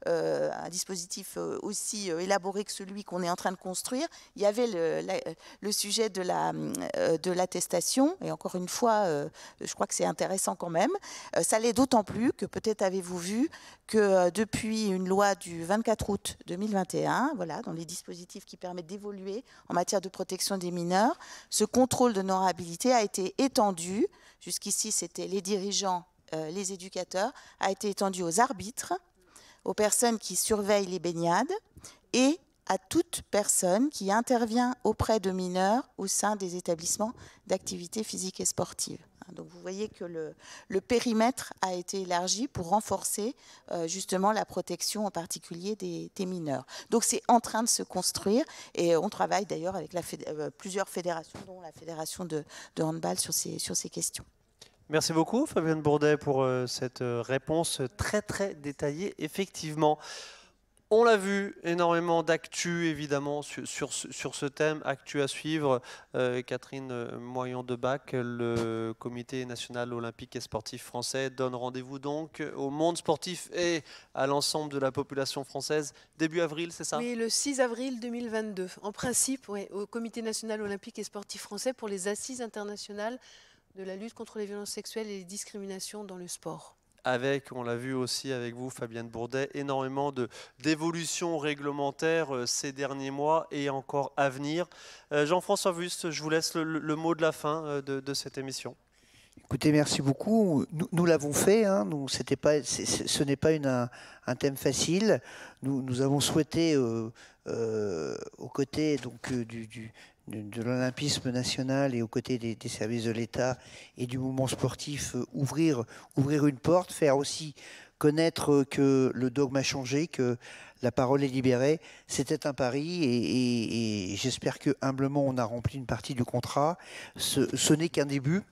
un dispositif aussi élaboré que celui qu'on est en train de construire. Il y avait le sujet de l'attestation, et encore une fois, je crois que c'est intéressant quand même. Ça l'est d'autant plus que peut-être avez-vous vu que depuis une loi du 24 août 2021, voilà, dans les dispositifs qui permettent d'évoluer en matière de protection des mineurs, ce contrôle d'honorabilité a été étendu. Jusqu'ici, c'était les dirigeants, les éducateurs, a été étendu aux arbitres, aux personnes qui surveillent les baignades et à toute personne qui intervient auprès de mineurs au sein des établissements d'activité physique et sportive. Donc vous voyez que le périmètre a été élargi pour renforcer justement la protection en particulier des mineurs. Donc c'est en train de se construire et on travaille d'ailleurs avec plusieurs fédérations, dont la fédération de handball sur ces questions. Merci beaucoup Fabienne Bourdet pour cette réponse très très détaillée. Effectivement, on l'a vu, énormément d'actu évidemment sur ce thème, actu à suivre. Catherine Moyon-Debac, le Comité national olympique et sportif français, donne rendez-vous donc au monde sportif et à l'ensemble de la population française début avril, c'est ça? Oui, le 6 avril 2022. En principe, oui, au Comité national olympique et sportif français pour les assises internationales de la lutte contre les violences sexuelles et les discriminations dans le sport. Avec, on l'a vu aussi avec vous, Fabienne Bourdet, énormément d'évolutions réglementaires ces derniers mois et encore à venir. Jean-François Wüst, je vous laisse le mot de la fin de cette émission. Écoutez, merci beaucoup. Nous l'avons fait. Ce n'est pas un thème facile. Nous avons souhaité, aux côtés donc, de l'olympisme national et aux côtés des services de l'État et du mouvement sportif, ouvrir une porte, faire aussi connaître que le dogme a changé, que la parole est libérée. C'était un pari et j'espère que humblement on a rempli une partie du contrat. Ce n'est qu'un début,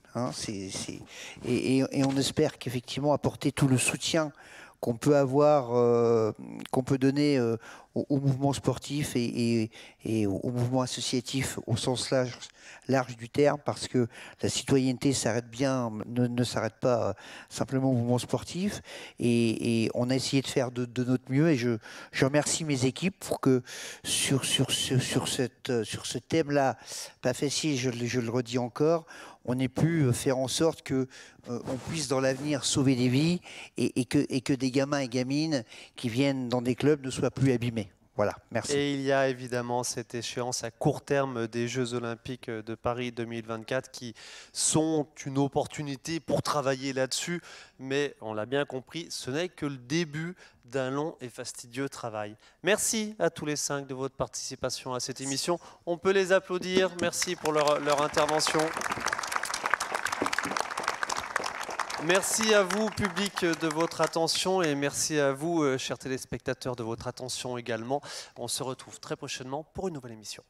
et on espère qu'effectivement apporter tout le soutien qu'on peut avoir, qu'on peut donner au mouvement sportif et au mouvement associatif au sens large du terme, parce que la citoyenneté ne s'arrête pas simplement au mouvement sportif, et on a essayé de faire de notre mieux, et je remercie mes équipes pour que sur ce thème-là, pas facile, je le redis encore, on ait pu faire en sorte que on puisse dans l'avenir sauver des vies et que des gamins et gamines qui viennent dans des clubs ne soient plus abîmés. Voilà, merci. Et il y a évidemment cette échéance à court terme des Jeux Olympiques de Paris 2024 qui sont une opportunité pour travailler là-dessus, mais on l'a bien compris, ce n'est que le début d'un long et fastidieux travail. Merci à tous les 5 de votre participation à cette émission. On peut les applaudir. Merci pour leur intervention. Merci à vous, public, de votre attention et merci à vous, chers téléspectateurs, de votre attention également. On se retrouve très prochainement pour une nouvelle émission.